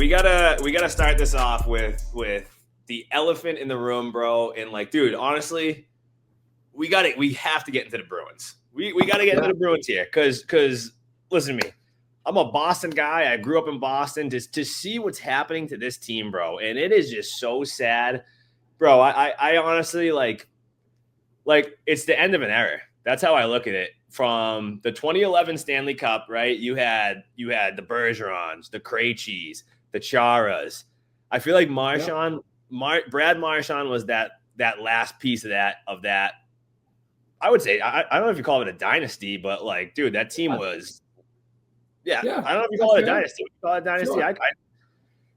we gotta start this off with the elephant in the room, bro. And like, dude, honestly, we have to get into the Bruins. We gotta get into the Bruins here, because listen to me. I'm a Boston guy. I grew up in Boston. To see what's happening to this team, bro, and it is just so sad, bro. I honestly like it's the end of an era. That's how I look at it. From the 2011 Stanley Cup, right? You had the Bergerons, the Krejcis, the Charas. I feel like Marchand, Brad Marchand was that last piece of that. I would say I don't know if you call it a dynasty, but like, dude, that team was. Yeah, I don't know if you call it a dynasty. You call it a dynasty. Sure.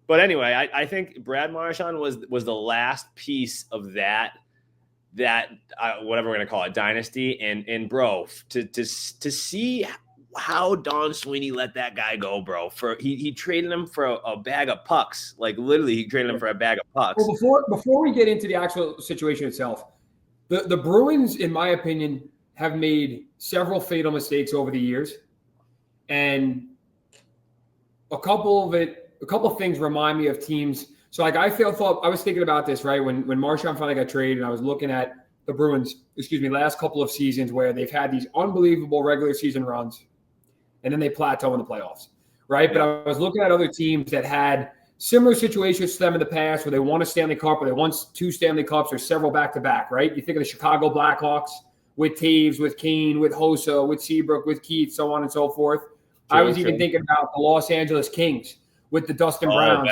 But anyway, I think Brad Marchand was the last piece of that whatever we're gonna call it, dynasty. And bro, to see how Don Sweeney let that guy go, bro. He traded him for a bag of pucks. Like literally, he traded him for a bag of pucks. Well, before we get into the actual situation itself, the Bruins, in my opinion, have made several fatal mistakes over the years. And a couple of things remind me of teams. So like I was thinking about this, right? When Marchand finally got traded, and I was looking at the Bruins, last couple of seasons where they've had these unbelievable regular season runs and then they plateau in the playoffs, right? But I was looking at other teams that had similar situations to them in the past where they won a Stanley Cup or they won 2 Stanley Cups or several back-to-back, right? You think of the Chicago Blackhawks with Taves, with Kane, with Hossa, with Seabrook, with Keith, so on and so forth. I was even thinking about the Los Angeles Kings with the Dustin Browns,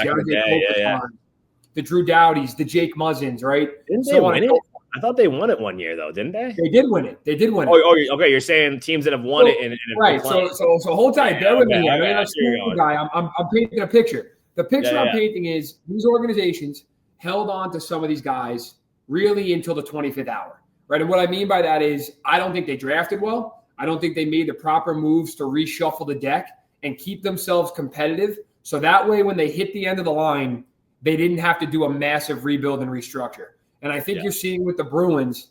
the Drew Dowdys, the Jake Muzzins, right? Didn't they win it? I thought they won it one year, though, didn't they? They did win it. Oh, okay. You're saying teams that have won it in right. So hold tight. Bear with me. I'm painting a picture. The picture I'm painting is these organizations held on to some of these guys really until the 25th hour, right? And what I mean by that is I don't think they drafted well. I don't think they made the proper moves to reshuffle the deck and keep themselves competitive. So that way, when they hit the end of the line, they didn't have to do a massive rebuild and restructure. And I think you're seeing with the Bruins,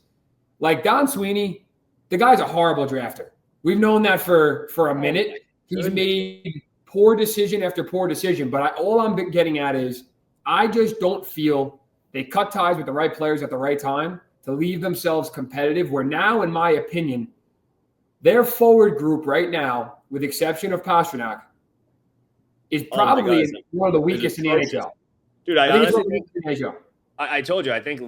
like Don Sweeney, the guy's a horrible drafter. We've known that for a minute. He's made poor decision after poor decision. But all I'm getting at is I just don't feel they cut ties with the right players at the right time to leave themselves competitive, where now, in my opinion, their forward group right now, with exception of Pastrnak, is probably one of the weakest in the NHL. Dude, I told you, I think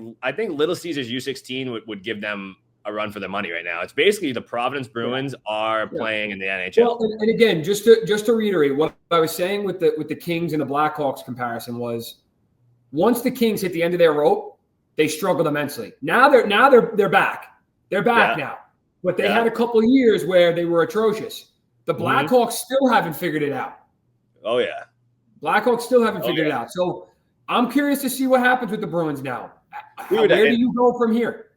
Little Caesars U16 would give them a run for their money right now. It's basically the Providence Bruins are playing in the NHL. Well, and again, just to reiterate what I was saying with the Kings and the Blackhawks comparison was, once the Kings hit the end of their rope, they struggled immensely. Now they're back. They're back now. But they had a couple of years where they were atrocious. The Blackhawks still haven't figured it out. Oh, yeah. Blackhawks still haven't figured it out. So I'm curious to see what happens with the Bruins now. Where do you go from here?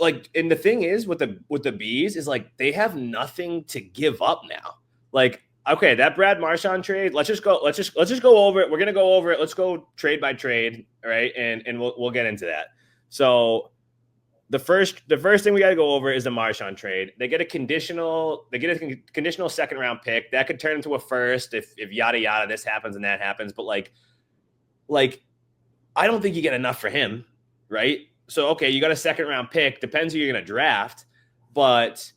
Like, and the thing is with the Bees is like they have nothing to give up now. Like, okay, that Brad Marchand trade, let's just go over it. We're gonna go over it. Let's go trade by trade, right? And we'll get into that. So the first thing we got to go over is the Marchand trade. They get a conditional second round pick that could turn into a first if yada yada, this happens and that happens. But like I don't think you get enough for him, right? So okay, you got a second round pick, depends who you're gonna draft, but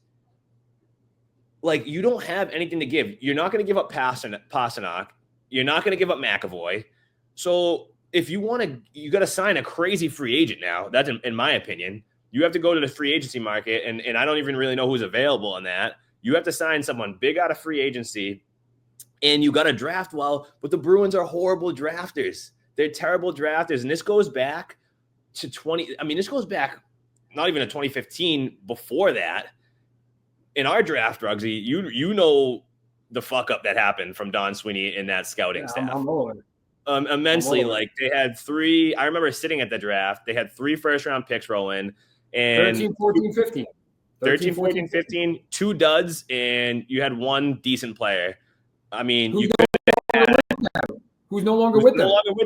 like you don't have anything to give. You're not gonna give up Pastrnak. You're not gonna give up McAvoy. So if you want to, you got to sign a crazy free agent now. That's in my opinion. You have to go to the free agency market, and I don't even really know who's available on that. You have to sign someone big out of free agency, and you got to draft well. But the Bruins are horrible drafters. They're terrible drafters, and this goes back to this goes back not even to 2015. Before that, in our draft, Rugsy, you know the fuck up that happened from Don Sweeney in that scouting staff. Immensely. Like they had 3. I remember sitting at the draft. They had 3 first-round picks rolling. And 13, 14, 15. 13, 14, 15, 2 duds, and you had 1 decent player. I mean, who's no longer with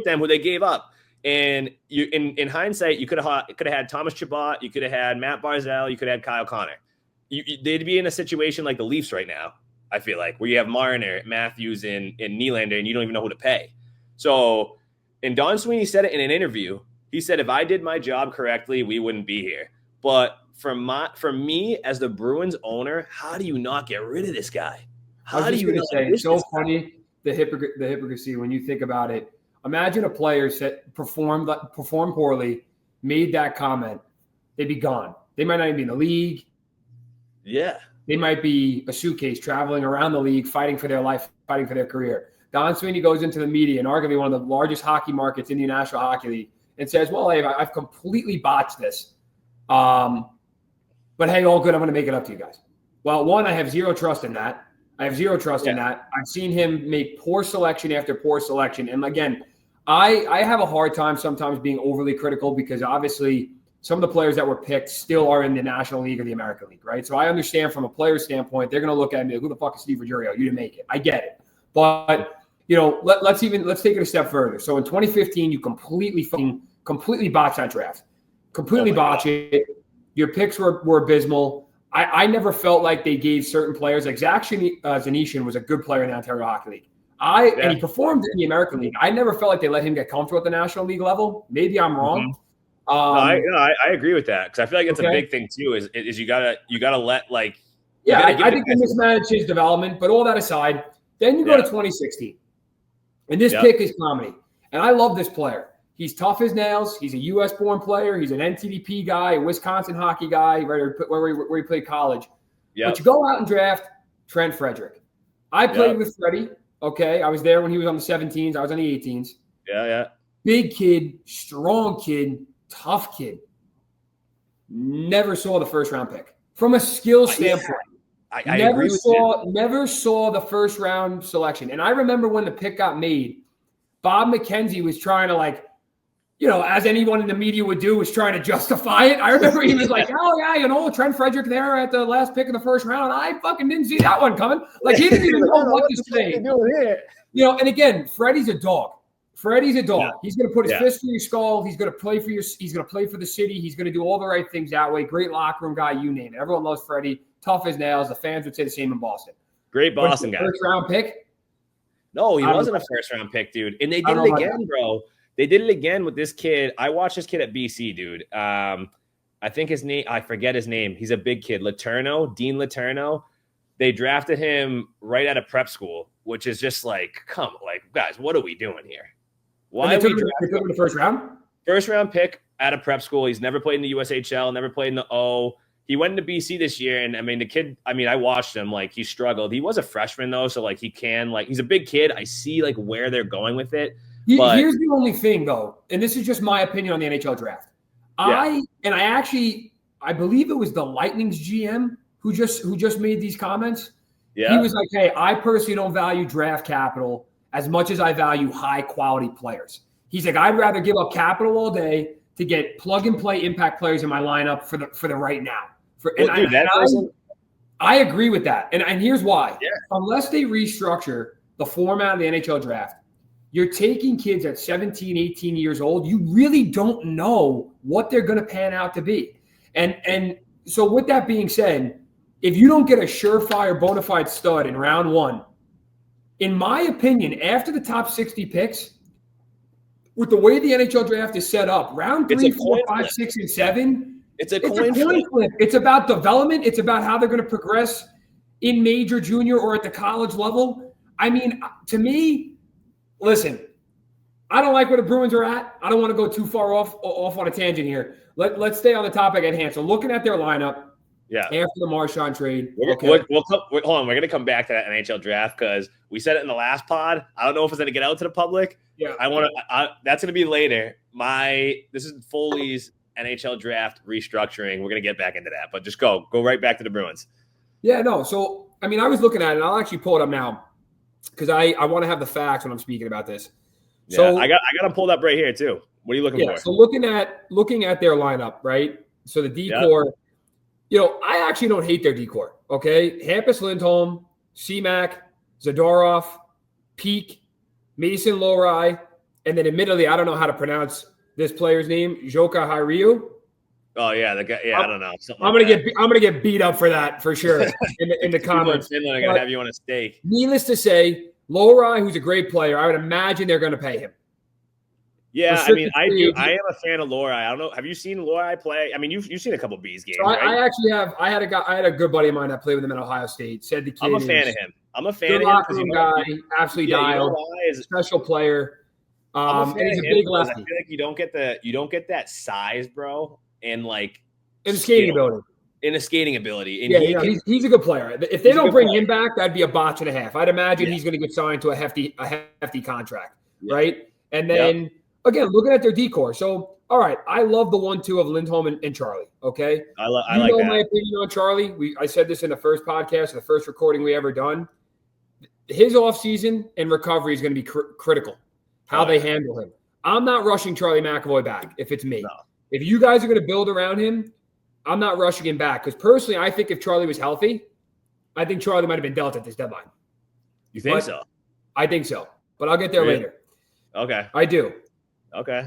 them, who they gave up. And you, in hindsight, you could have had Thomas Chabot, you could have had Matt Barzal, you could have had Kyle Connor. They'd be in a situation like the Leafs right now, I feel like, where you have Marner, Matthews, and Nylander, and you don't even know who to pay. So, and Don Sweeney said it in an interview. He said, if I did my job correctly, we wouldn't be here. But for me as the Bruins owner, how do you not get rid of this guy? How do you not say it's so funny, the hypocrisy when you think about it. Imagine a player performed poorly, made that comment, they'd be gone. They might not even be in the league. Yeah. They might be a suitcase traveling around the league, fighting for their life, fighting for their career. Don Sweeney goes into the media and arguably one of the largest hockey markets in the National Hockey League and says, well, hey, I've completely botched this. But hey, all good. I'm going to make it up to you guys. Well, one, I have zero trust in that. I've seen him make poor selection after poor selection. And again, I have a hard time sometimes being overly critical because obviously some of the players that were picked still are in the National League or the American League, right? So I understand from a player standpoint, they're going to look at me like, who the fuck is Steve Ruggiero? You didn't make it. I get it. But, let's take it a step further. So in 2015, you completely botched that draft. Completely botched it. Your picks were abysmal. I never felt like they gave certain players, like Zach Zanishin was a good player in the Ontario Hockey League. And he performed in the American League. I never felt like they let him get comfortable at the National League level. Maybe I'm wrong. Mm-hmm. I agree with that because I feel like it's a big thing too. Is you gotta let like I think they mismanaged his development. But all that aside, then you go to 2016, and this pick is comedy. And I love this player. He's tough as nails. He's a U.S.-born player. He's an NTDP guy, a Wisconsin hockey guy, where he played college. Yep. But you go out and draft Trent Frederick. I played with Freddie. Okay, I was there when he was on the 17s. I was on the 18s. Yeah. Big kid, strong kid, tough kid. Never saw the first-round pick. From a skill standpoint, I agree with you. Never saw the first-round selection. And I remember when the pick got made, Bob McKenzie was trying to as anyone in the media would do, was trying to justify it. I remember he was like, oh, yeah, Trent Frederick there at the last pick of the first round. I fucking didn't see that one coming. Like, he didn't even know what to say. And again, Freddie's a dog. Yeah. He's going to put his fist through your skull. He's going to play for he's going to play for the city. He's going to do all the right things that way. Great locker room guy, you name it. Everyone loves Freddie. Tough as nails. The fans would say the same in Boston. Great Boston guy. First-round pick? No, he wasn't a first-round pick, dude. And they did it again, bro. They did it again with this kid. I watched this kid at BC, dude. I think his name, I forget his name. He's a big kid. Dean Letourneau. They drafted him right out of prep school, which is just like, guys, what are we doing here? Why they took him in the first round? First round pick out of prep school. He's never played in the USHL, never played in the O. He went into BC this year, and the kid, I watched him, he struggled. He was a freshman though, so he's a big kid. I see where they're going with it. Here's the only thing, though, and this is just my opinion on the NHL draft. I believe it was the Lightning's GM who just made these comments. Yeah. He was like, hey, I personally don't value draft capital as much as I value high-quality players. He's like, I'd rather give up capital all day to get plug-and-play impact players in my lineup for the right now. I agree with that. And here's why. Yeah. Unless they restructure the format of the NHL draft, you're taking kids at 17, 18 years old. You really don't know what they're going to pan out to be. And so with that being said, if you don't get a surefire bona fide stud in round one, in my opinion, after the top 60 picks, with the way the NHL draft is set up, round 3, 4, 5, 6, and 7, it's a coin flip. It's about development. It's about how they're going to progress in major, junior, or at the college level. To me, listen, I don't like where the Bruins are at. I don't want to go too far off on a tangent here. Let's stay on the topic at hand. So looking at their lineup, after the Marchand trade. Hold on. We're going to come back to that NHL draft because we said it in the last pod. I don't know if it's going to get out to the public. Yeah. That's going to be later. This is Foley's NHL draft restructuring. We're going to get back into that, but just go right back to the Bruins. Yeah, no. So, I was looking at it, and I'll actually pull it up now because I want to have the facts when I'm speaking about this. Yeah, so I got them pulled up right here too. What are you looking for? So looking at their lineup, right? So the decor, I actually don't hate their decor. Okay, Hampus Lindholm, C-Mac, Zadorov, Peak, Mason Lohrei, and then admittedly, I don't know how to pronounce this player's name, Joka Hyryu. Oh yeah, the guy. Yeah, I don't know. I'm gonna get beat up for that for sure in the comments. Finland are gonna have you on a steak. Needless to say, Lohrei, who's a great player, I would imagine they're going to pay him. Yeah, I mean, I am a fan of Lohrei. I don't know. Have you seen Lohrei play? I mean, you've seen a couple Bees games, so right? I actually have. I had a good buddy of mine that played with him at Ohio State. Said the kid I'm a fan of him. I'm a fan of him because guy, absolutely dialed, special player. And he's a big lefty. I feel like you don't get that size, bro, and like and skating ability. In a skating ability. And he's a good player. If they don't bring him back, that'd be a botch and a half. I'd imagine he's going to get signed to a hefty contract, right? And then again, looking at their decor. So, all right, I love the 1-2 of Lindholm and Charlie. Okay, I like that. My opinion on Charlie. I said this in the first podcast, the first recording we ever done. His offseason and recovery is going to be critical. How they handle him. I'm not rushing Charlie McAvoy back if it's me. No. If you guys are going to build around him, I'm not rushing him back because personally, I think if Charlie was healthy, I think Charlie might have been dealt at this deadline. You think so? I think so, but I'll get there later. Okay. I do. Okay.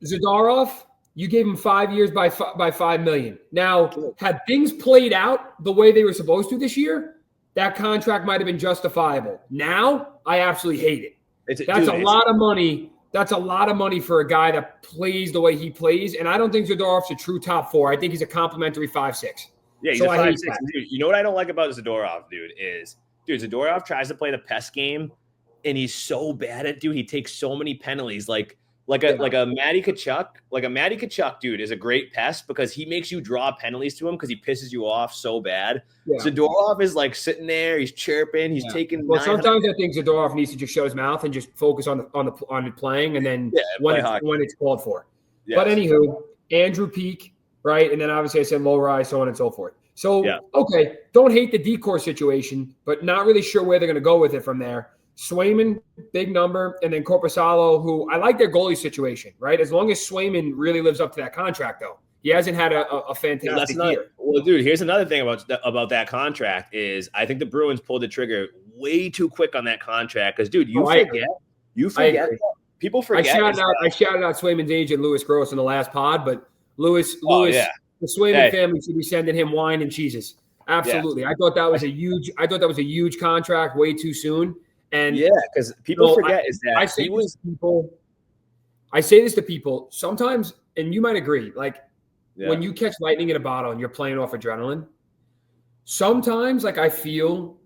Zadorov, you gave him 5 years by $5 million. Now, had things played out the way they were supposed to this year, that contract might have been justifiable. Now, I absolutely hate it. That's a lot of money. That's a lot of money for a guy that plays the way he plays. And I don't think Zadorov's a true top 4. I think he's a complimentary 5'6". Yeah, he's a 5'6". Dude, you know what I don't like about Zadorov, dude, is Zadorov tries to play the pest game, and he's so bad at he takes so many penalties. Like a Matty Tkachuk. Like a Matty Tkachuk, dude, is a great pest because he makes you draw penalties to him because he pisses you off so bad. Yeah. Zadorov is like sitting there, he's chirping, he's taking. Well, sometimes I think Zadorov needs to just shut his mouth and just focus on the playing, and then when it's called for. Yes. But anywho, Andrew Peak, right, and then obviously I said Lohrei, so on and so forth. So okay, don't hate the decor situation, but not really sure where they're going to go with it from there. Swayman, big number, and then Korpisalo, who I like their goalie situation, right? As long as Swayman really lives up to that contract, though. He hasn't had a fantastic year. Well, dude, here's another thing about that contract is I think the Bruins pulled the trigger way too quick on that contract because, dude, you forget. People forget. I shouted out Swayman's agent, Louis Gross, in the last pod, but Louis, the Swayman family should be sending him wine and cheeses. Absolutely. Yeah. I thought that was a huge contract way too soon. And because people forget I say this to people sometimes, and you might agree, like when you catch lightning in a bottle and you're playing off adrenaline, sometimes like I feel,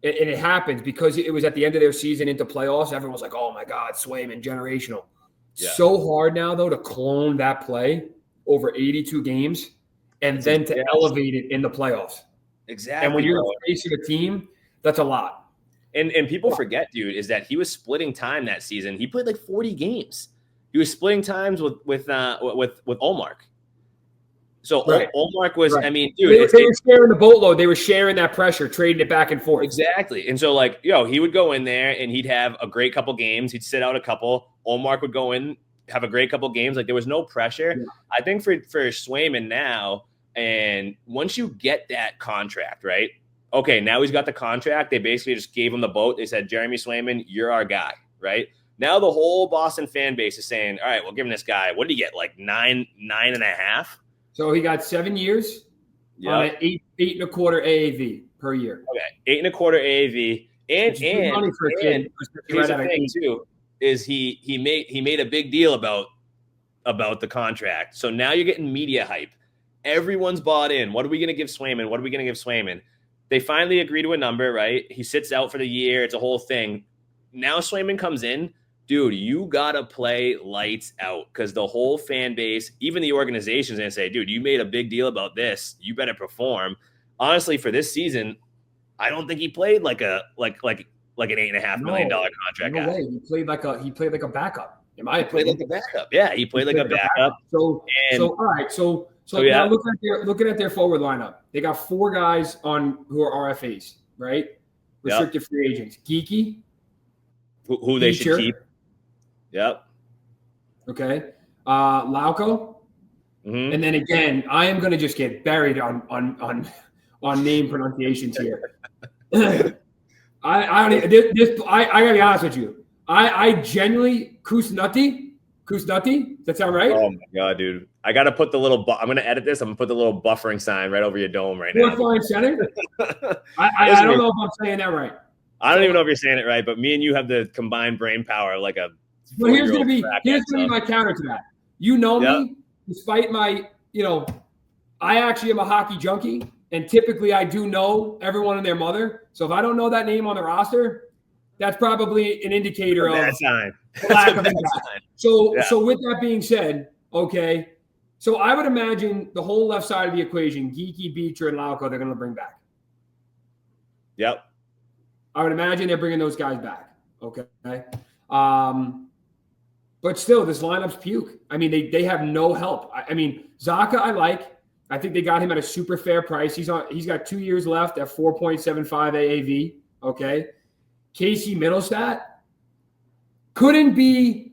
and it happens because it was at the end of their season into playoffs, everyone was like, oh my God, Swayman, generational. Yeah. So hard now, though, to clone that play over 82 games and then to elevate it in the playoffs. Exactly. And when you're facing a team, that's a lot. And people forget, dude, is that he was splitting time that season. He played like 40 games. He was splitting times with Ullmark. So Ullmark was, I mean, dude, they were sharing the boatload. They were sharing that pressure, trading it back and forth. Exactly. And so, like, he would go in there and he'd have a great couple games. He'd sit out a couple. Ullmark would go in, have a great couple games. Like, there was no pressure. Yeah. I think for Swayman now, and once you get that contract, right? Okay, now he's got the contract. They basically just gave him the boat. They said, Jeremy Swayman, you're our guy, right? Now the whole Boston fan base is saying, all right, we're giving this guy, what did he get, like nine and a half? So he got 7 years on an eight and a quarter AAV per year. Okay, 8.25 AAV. And here's the thing, too, is he made a big deal about the contract. So now you're getting media hype. Everyone's bought in. What are we going to give Swayman? What are we going to give Swayman? They finally agree to a number, right? He sits out for the year. It's a whole thing. Now Swayman comes in. Dude, you got to play lights out because the whole fan base, even the organization's going to say, dude, you made a big deal about this. You better perform. Honestly, for this season, I don't think he played like an $8.5 million contract. No way. He played like a backup. He played like a backup. Yeah, he played like a backup. So all right. So now looking at their forward lineup, they got 4 guys who are RFAs, right? Restricted free agents. Geeky, who they should keep. Yep. Okay. Lauko, and then again, I am going to just get buried on name pronunciations here. I gotta be honest with you. I genuinely Kusnati. Does that sound right? Oh my God, dude! I gotta put the little. I'm gonna edit this. I'm gonna put the little buffering sign right over your dome right now. Fourth line center. I don't know if I'm saying that right. I don't even know if you're saying it right, but me and you have the combined brain power like a. But here's gonna be my counter to that. You know me, despite my, I actually am a hockey junkie, and typically I do know everyone and their mother. So if I don't know that name on the roster, that's probably an indicator of lack of impact. So with that being said, okay, so I would imagine the whole left side of the equation, Geeky, Beecher, and Lauko, they're going to bring back. Yep. I would imagine they're bringing those guys back. Okay. But still, this lineup's puke. I mean, they have no help. I mean, Zacha, I like. I think they got him at a super fair price. He's got 2 years left at 4.75 AAV. Okay. Casey Middlestat couldn't be.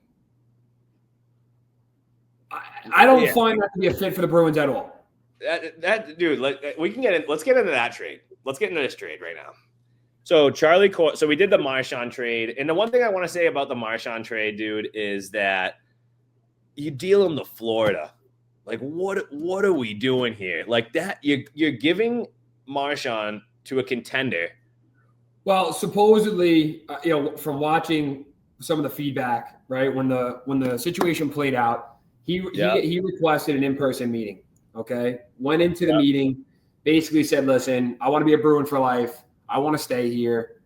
I don't find that to be a fit for the Bruins at all. That dude, we can get in. Let's get into that trade. Let's get into this trade right now. So so we did the Marchand trade, and the one thing I want to say about the Marchand trade, dude, is that you deal him to Florida. Like, what are we doing here? Like that, you're giving Marchand to a contender. Well, supposedly, from watching some of the feedback, right when the situation played out, he requested an in-person meeting. Okay, went into the meeting, basically said, "Listen, I want to be a Bruin for life. I want to stay here.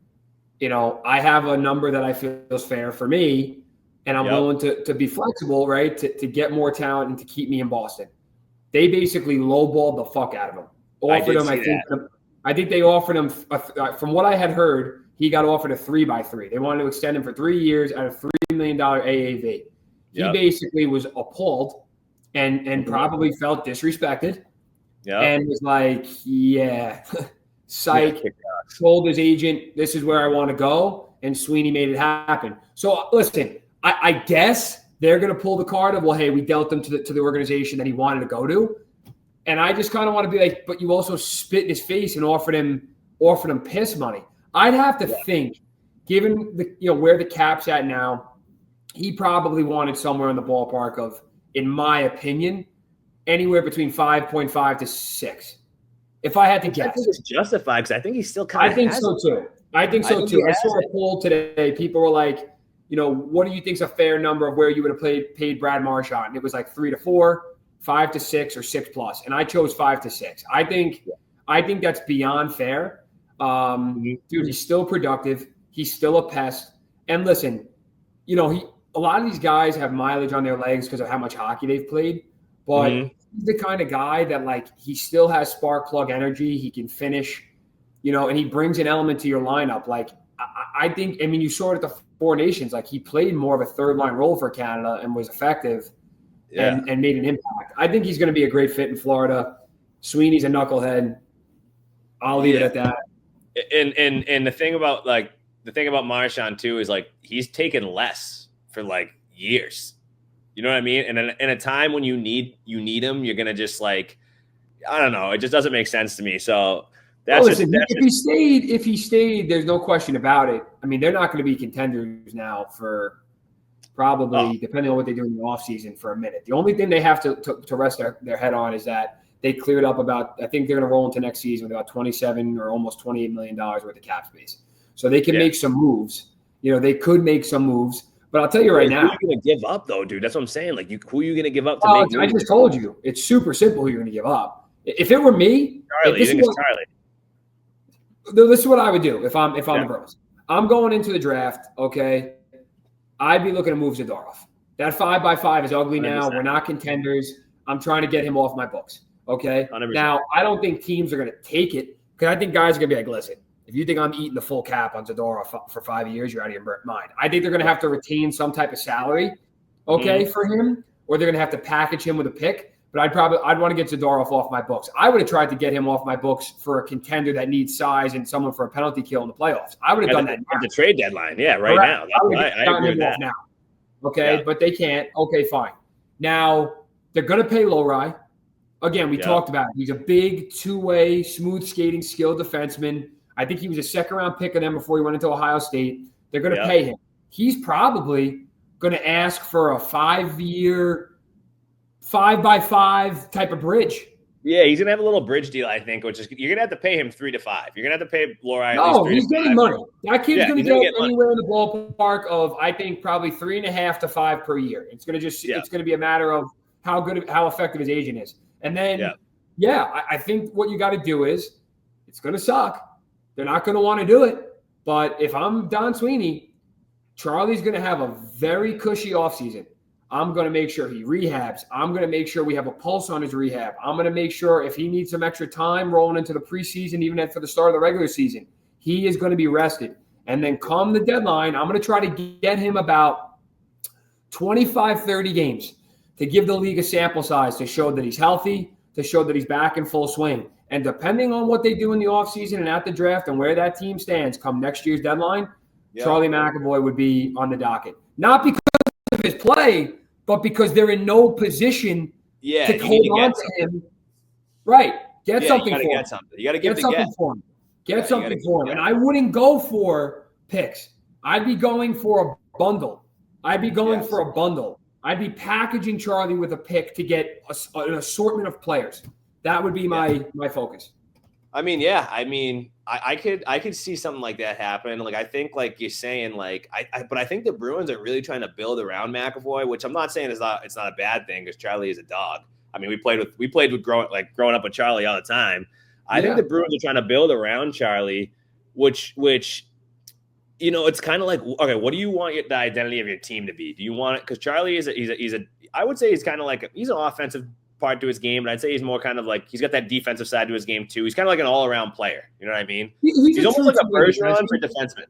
I have a number that I feel is fair for me, and I'm willing to be flexible, right, to get more talent and to keep me in Boston." They basically lowballed the fuck out of him. Offered him, I think they offered him, from what I had heard, he got offered a 3x3. They wanted to extend him for 3 years at a $3 million AAV. He basically was appalled and probably felt disrespected and was like, psych, told his agent, this is where I want to go, and Sweeney made it happen. So, listen, I guess they're going to pull the card of, well, hey, we dealt him to the organization that he wanted to go to. And I just kind of want to be like, but you also spit in his face and offered him piss money. I'd have to think, given where the cap's at now, he probably wanted somewhere in the ballpark of, in my opinion, anywhere between 5.5 to 6. If I had to guess, I think it's justified because I think he's still kind of. I think so too. I saw a poll today. People were like, what do you think's a fair number of where you would have paid Brad Marchand? And it was like 3 to 4, 5 to 6, or 6+. And I chose 5 to 6. I think that's beyond fair. Dude, he's still productive. He's still a pest. And listen, a lot of these guys have mileage on their legs because of how much hockey they've played. But he's the kind of guy that, like, he still has spark plug energy. He can finish, and he brings an element to your lineup. Like, I think, you saw it at the Four Nations. Like, he played more of a third-line role for Canada and was effective and made an impact. I think he's going to be a great fit in Florida. Sweeney's a knucklehead. I'll leave it at that. And the thing about Marchand, too, is, like, he's taken less for, like, years. You know what I mean? And in a time when you need him, you're going to just, like, I don't know. It just doesn't make sense to me. So if he stayed, there's no question about it. They're not going to be contenders now for probably, depending on what they do in the offseason, for a minute. The only thing they have to rest their head on is that they cleared up I think they're going to roll into next season with about $27 or almost $28 million worth of cap space. So they can make some moves. They could make some moves. But I'll tell you right now. Who are you going to give up, though, dude? That's what I'm saying. Like, who are you going to give up to make moves? I just told you. It's super simple who you're going to give up. If it were me. Charlie, you think it's Charlie? This is what I would do if I'm the Bruins. I'm going into the draft, okay? I'd be looking to move Zadorov. That 5x5 is ugly 100%. Now. We're not contenders. I'm trying to get him off my books, okay? 100%. Now, I don't think teams are going to take it because I think guys are going to be like, listen, if you think I'm eating the full cap on Zadorov for 5 years, you're out of your mind. I think they're going to have to retain some type of salary, okay, for him, or they're going to have to package him with a pick. But I'd want to get Zadorov off my books. I would have tried to get him off my books for a contender that needs size and someone for a penalty kill in the playoffs. I would have done that at the trade deadline. Yeah, right now. I agree with that. Now. Okay, but they can't. Okay, fine. Now, they're going to pay Lowry. Again, we talked about it. He's a big, two-way, smooth skating, skilled defenseman. I think he was a second-round pick of them before he went into Ohio State. They're going to pay him. He's probably going to ask for a 5-year, 5x5 type of bridge. Yeah, he's gonna have a little bridge deal, I think, which is you're gonna have to pay him 3 to 5. You're gonna have to pay Laura. No, he's getting money. That kid's gonna get anywhere in the ballpark of, I think, probably 3.5 to 5 per year. It's gonna it's gonna be a matter of how effective his agent is. And then, I think what you got to do is, it's gonna suck. They're not gonna want to do it. But if I'm Don Sweeney, Charlie's gonna have a very cushy offseason. I'm going to make sure he rehabs. I'm going to make sure we have a pulse on his rehab. I'm going to make sure if he needs some extra time rolling into the preseason, even for the start of the regular season, he is going to be rested. And then come the deadline, I'm going to try to get him about 25, 30 games to give the league a sample size to show that he's healthy, to show that he's back in full swing. And depending on what they do in the offseason and at the draft and where that team stands come next year's deadline, Charlie McAvoy would be on the docket. Not because of his play, but because they're in no position to hold on to him. Right. Get something for him. You got to get something for him. Get something for him. And I wouldn't go for picks. I'd be going for a bundle. I'd be packaging Charlie with a pick to get an assortment of players. That would be my focus. I mean, I could see something like that happen. Like, I think, like you're saying, like, but I think the Bruins are really trying to build around McAvoy, which I'm not saying it's not a bad thing because Charlie is a dog. I mean, we played with growing up with Charlie all the time. I think the Bruins are trying to build around Charlie, which it's kind of like, okay, what do you want the identity of your team to be? Do you want it? Because Charlie I would say he's kind of like he's an offensive part to his game, but I'd say he's more kind of like he's got that defensive side to his game too. He's kind of like an all-around player. You know what I mean? He's almost like a Bergeron for defenseman.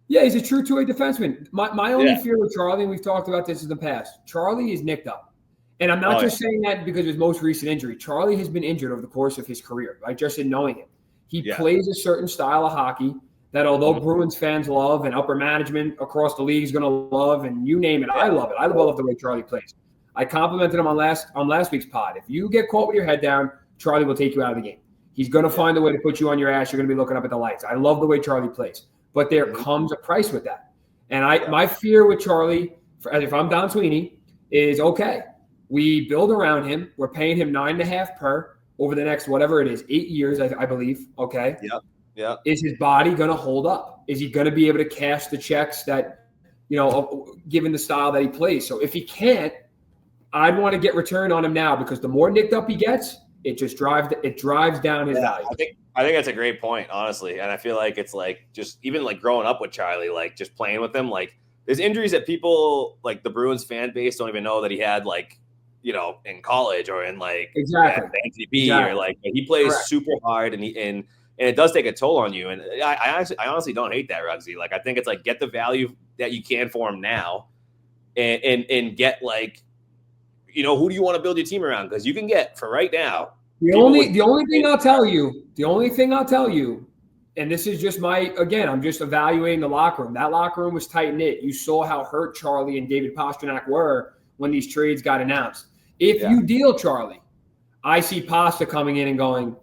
Yeah, he's a true two-way defenseman. My only fear with Charlie, and we've talked about this in the past, Charlie is nicked up. And I'm not just saying that because of his most recent injury. Charlie has been injured over the course of his career, right? Just in knowing him. He plays a certain style of hockey that although Bruins fans love and upper management across the league is going to love, and you name it, I love it. I love the way Charlie plays. I complimented him on last week's pod. If you get caught with your head down, Charlie will take you out of the game. He's going to find a way to put you on your ass. You're going to be looking up at the lights. I love the way Charlie plays. But there comes a price with that. And my fear with Charlie, if I'm Don Sweeney, is okay. We build around him. We're paying him $9.5 per over the next, whatever it is, 8 years, I believe. Okay. Yeah. Is his body going to hold up? Is he going to be able to cash the checks that, given the style that he plays? So if he can't, I'd want to get return on him now because the more nicked up he gets, it just drives down his value. I think that's a great point, honestly. And I feel like it's like just even like growing up with Charlie, like just playing with him, like there's injuries that people like the Bruins fan base don't even know that he had, like, in college or in like NTB or like he plays super hard and it does take a toll on you. And I honestly don't hate that, Rugsy. Like I think it's like get the value that you can for him now and get like, who do you want to build your team around? Because you can get for right now. The only thing I'll tell you, and this is just I'm just evaluating the locker room. That locker room was tight knit. You saw how hurt Charlie and David Pastrnak were when these trades got announced. If you deal Charlie, I see Pasta coming in and going,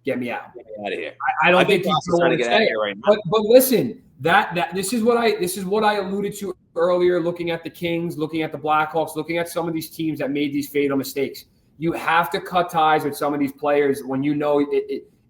"Get me out. Get me out of here." I don't think he's going to get out of here right now. But listen, this is what I alluded to earlier, looking at the Kings, looking at the Blackhawks, looking at some of these teams that made these fatal mistakes. You have to cut ties with some of these players when you know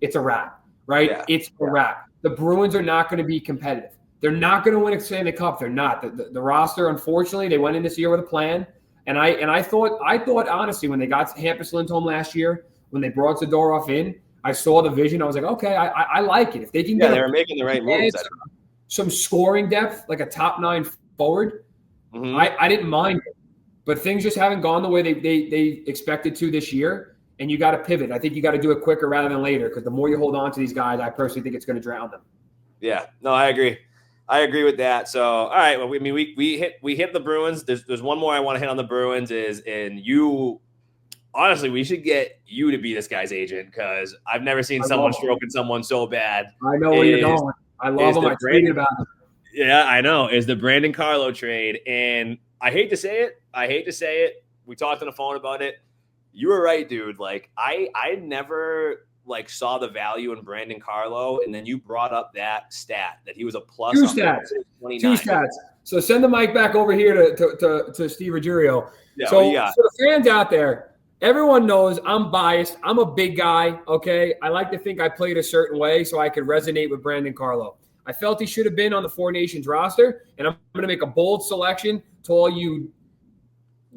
it's a wrap, right? Yeah. It's a wrap. The Bruins are not going to be competitive. They're not going to win a Stanley Cup. They're not. The roster, unfortunately, they went in this year with a plan. And I thought honestly, when they got Hampus Lindholm last year, when they brought Zadorov in, I saw the vision. I was like, okay, I like it. If they can get they were making the right moves. Some scoring depth, like a top 9 forward, I didn't mind it. But things just haven't gone the way they expected to this year, and you got to pivot. I think you got to do it quicker rather than later because the more you hold on to these guys, I personally think it's going to drown them. Yeah, no, I agree. I agree with that. So, all right. Well, I mean, we hit the Bruins. There's one more I want to hit on the Bruins honestly, we should get you to be this guy's agent because I've never seen someone stroking someone so bad. I know where you're going. I love him. I tweeted about him. Yeah, I know. Is the Brandon Carlo trade. And I hate to say it. We talked on the phone about it. You were right, dude. Like, I never saw the value in Brandon Carlo, and then you brought up that stat that he was a plus. Two stats. So send the mic back over here to Steve Ruggiero. Yeah, so for the fans out there, everyone knows I'm biased. I'm a big guy, okay? I like to think I played a certain way so I could resonate with Brandon Carlo. I felt he should have been on the Four Nations roster, and I'm going to make a bold selection to all you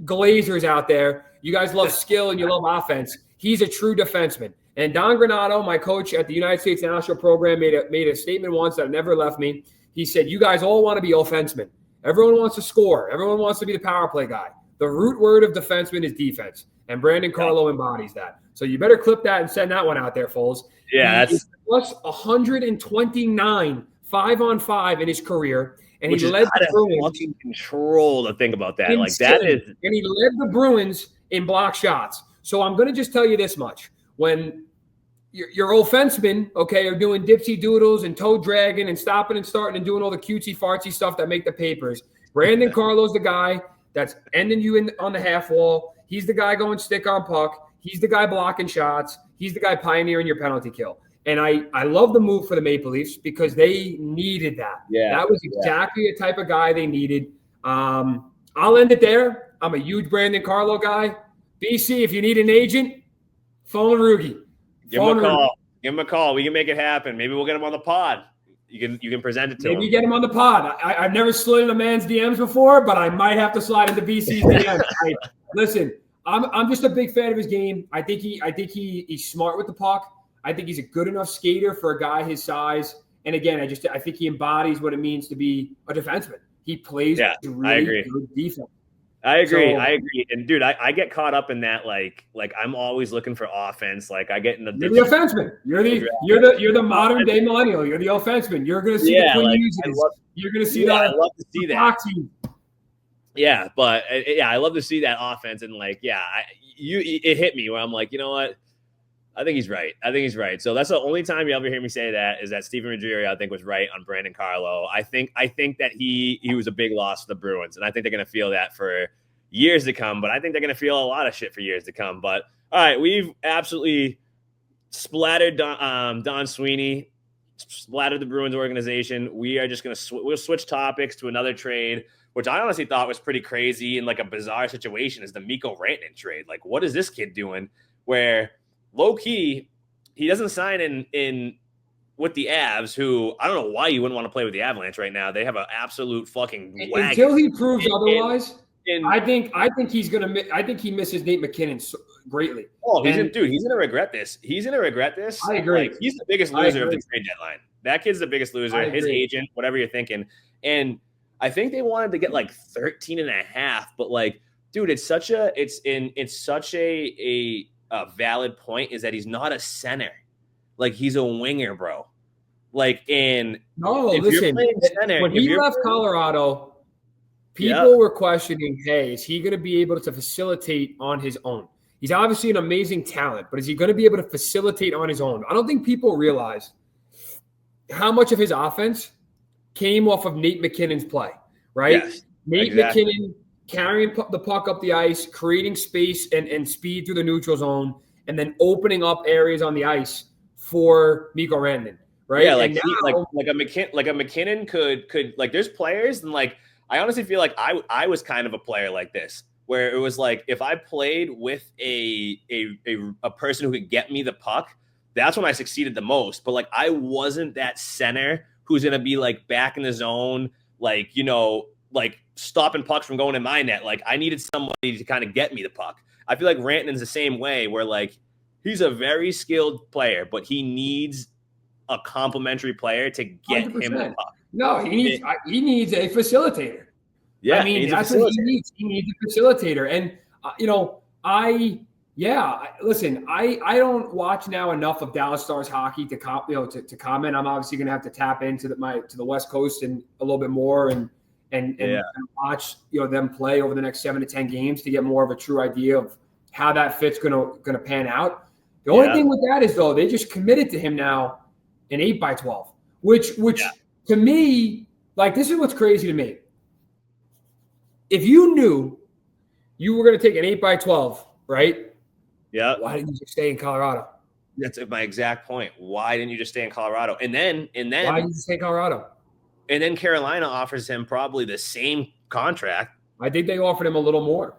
Glazers out there. You guys love skill and you love offense. He's a true defenseman. And Don Granato, my coach at the United States National Program, made a statement once that never left me. He said, you guys all want to be offensemen. Everyone wants to score. Everyone wants to be the power play guy. The root word of defenseman is defense. And Brandon Carlo embodies that. So you better clip that and send that one out there, Foles. Yeah, that's plus 129 5-on-5 in his career. And which he led the Bruins. Fucking control to think about that. Insane. Like that is. And he led the Bruins in block shots. So I'm going to just tell you this much. When your offensemen, okay, are doing dipsy doodles and toe dragging and stopping and starting and doing all the cutesy fartsy stuff that make the papers, Brandon Carlo's the guy that's ending you on the half wall. He's the guy going stick on puck. He's the guy blocking shots. He's the guy pioneering your penalty kill. And I love the move for the Maple Leafs because they needed that. Yeah, that was exactly the type of guy they needed. I'll end it there. I'm a huge Brandon Carlo guy. BC, if you need an agent, phone Rugi. Give him a call. Give him a call. We can make it happen. Maybe we'll get him on the pod. You can present it to him. Maybe get him on the pod. I've never slid in a man's DMs before, but I might have to slide into BC's DMs. Listen, I'm just a big fan of his game. I think he's smart with the puck. I think he's a good enough skater for a guy his size. And again, I think he embodies what it means to be a defenseman. He plays really good defense. I agree. And dude, I get caught up in that. Like I'm always looking for offense. Like I get in the. You're the offenseman. You're the modern day millennial. You're the offenseman. You're going to see the Queen uses. You're going to see that. I love to see that. Yeah, but I love to see that offense. And like, it hit me where I'm like, you know what? I think he's right. So that's the only time you ever hear me say that is that Stephen Ruggieri, I think, was right on Brandon Carlo. I think that he was a big loss for the Bruins, and I think they're going to feel that for years to come. But I think they're going to feel a lot of shit for years to come. But all right, we've absolutely splattered Don Sweeney, splattered the Bruins organization. We are just going to we'll switch topics to another trade, which I honestly thought was pretty crazy and like a bizarre situation, is the Mikko Rantanen trade. Like, what is this kid doing? Where low key, he doesn't sign in with the Avs, who I don't know why you wouldn't want to play with the Avalanche right now. They have an absolute fucking wagon. Until he proves otherwise. I think he's gonna. I think he misses Nate McKinnon greatly. Oh, he's gonna regret this. I agree. Like, he's the biggest loser of the trade deadline. That kid's the biggest loser. His agent, whatever you're thinking, and I think they wanted to get like 13.5, but like, dude, it's such a valid point is that he's not a center. Like, he's a winger, bro. Like, when he left Colorado, people were questioning, hey, is he going to be able to facilitate on his own? He's obviously an amazing talent, but is he going to be able to facilitate on his own? I don't think people realize how much of his offense came off of Nate McKinnon's play, right? Yes, Nate McKinnon carrying the puck up the ice, creating space and speed through the neutral zone, and then opening up areas on the ice for Mikko Rantanen, right? Yeah, like a McKinnon could like, there's players, and like I honestly feel like I was kind of a player like this, where it was like if I played with a person who could get me the puck, that's when I succeeded the most. But like I wasn't that center who's gonna be like back in the zone, like, you know, like stopping pucks from going in my net. Like, I needed somebody to kind of get me the puck. I feel like Rantanen's the same way, where like he's a very skilled player, but he needs a complimentary player to get 100%. Him the puck. No, he needs a facilitator. Yeah, I mean, that's what he needs. He needs a facilitator. And listen, I don't watch now enough of Dallas Stars hockey to comment. I'm obviously going to have to tap into the West Coast and a little bit more and watch them play over the next 7 to 10 games to get more of a true idea of how that fit's gonna pan out. The only thing with that is, though, they just committed to him now an 8x12, which to me, like, this is what's crazy to me. If you knew you were going to take an 8x12, right? Yeah. Why didn't you just stay in Colorado? That's my exact point. Why didn't you just stay in Colorado? And then why didn't you stay in Colorado? And then Carolina offers him probably the same contract. I think they offered him a little more.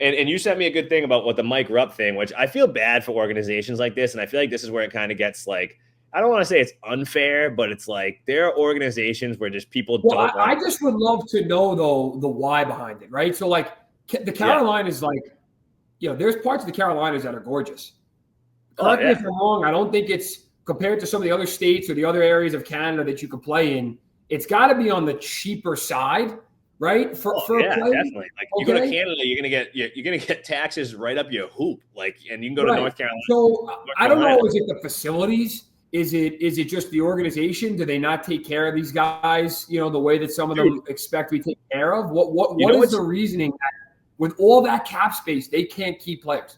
And you sent me a good thing about what the Mike Rupp thing, which I feel bad for organizations like this. And I feel like this is where it kind of gets like, I don't want to say it's unfair, but it's like there are organizations where just people don't. I just would love to know, though, the why behind it, right? So, like, the Carolinas, like, there's parts of the Carolinas that are gorgeous. Correct me if I'm wrong. I don't think it's compared to some of the other states or the other areas of Canada that you could play in. It's got to be on the cheaper side. Right? For definitely. Like you go to Canada, you're gonna get taxes right up your hoop. Like, and you can go to North Carolina. So I don't know. Is it the facilities? Is it just the organization? Do they not take care of these guys? The way that some of them expect to be taken care of. What is the reasoning that with all that cap space they can't keep players?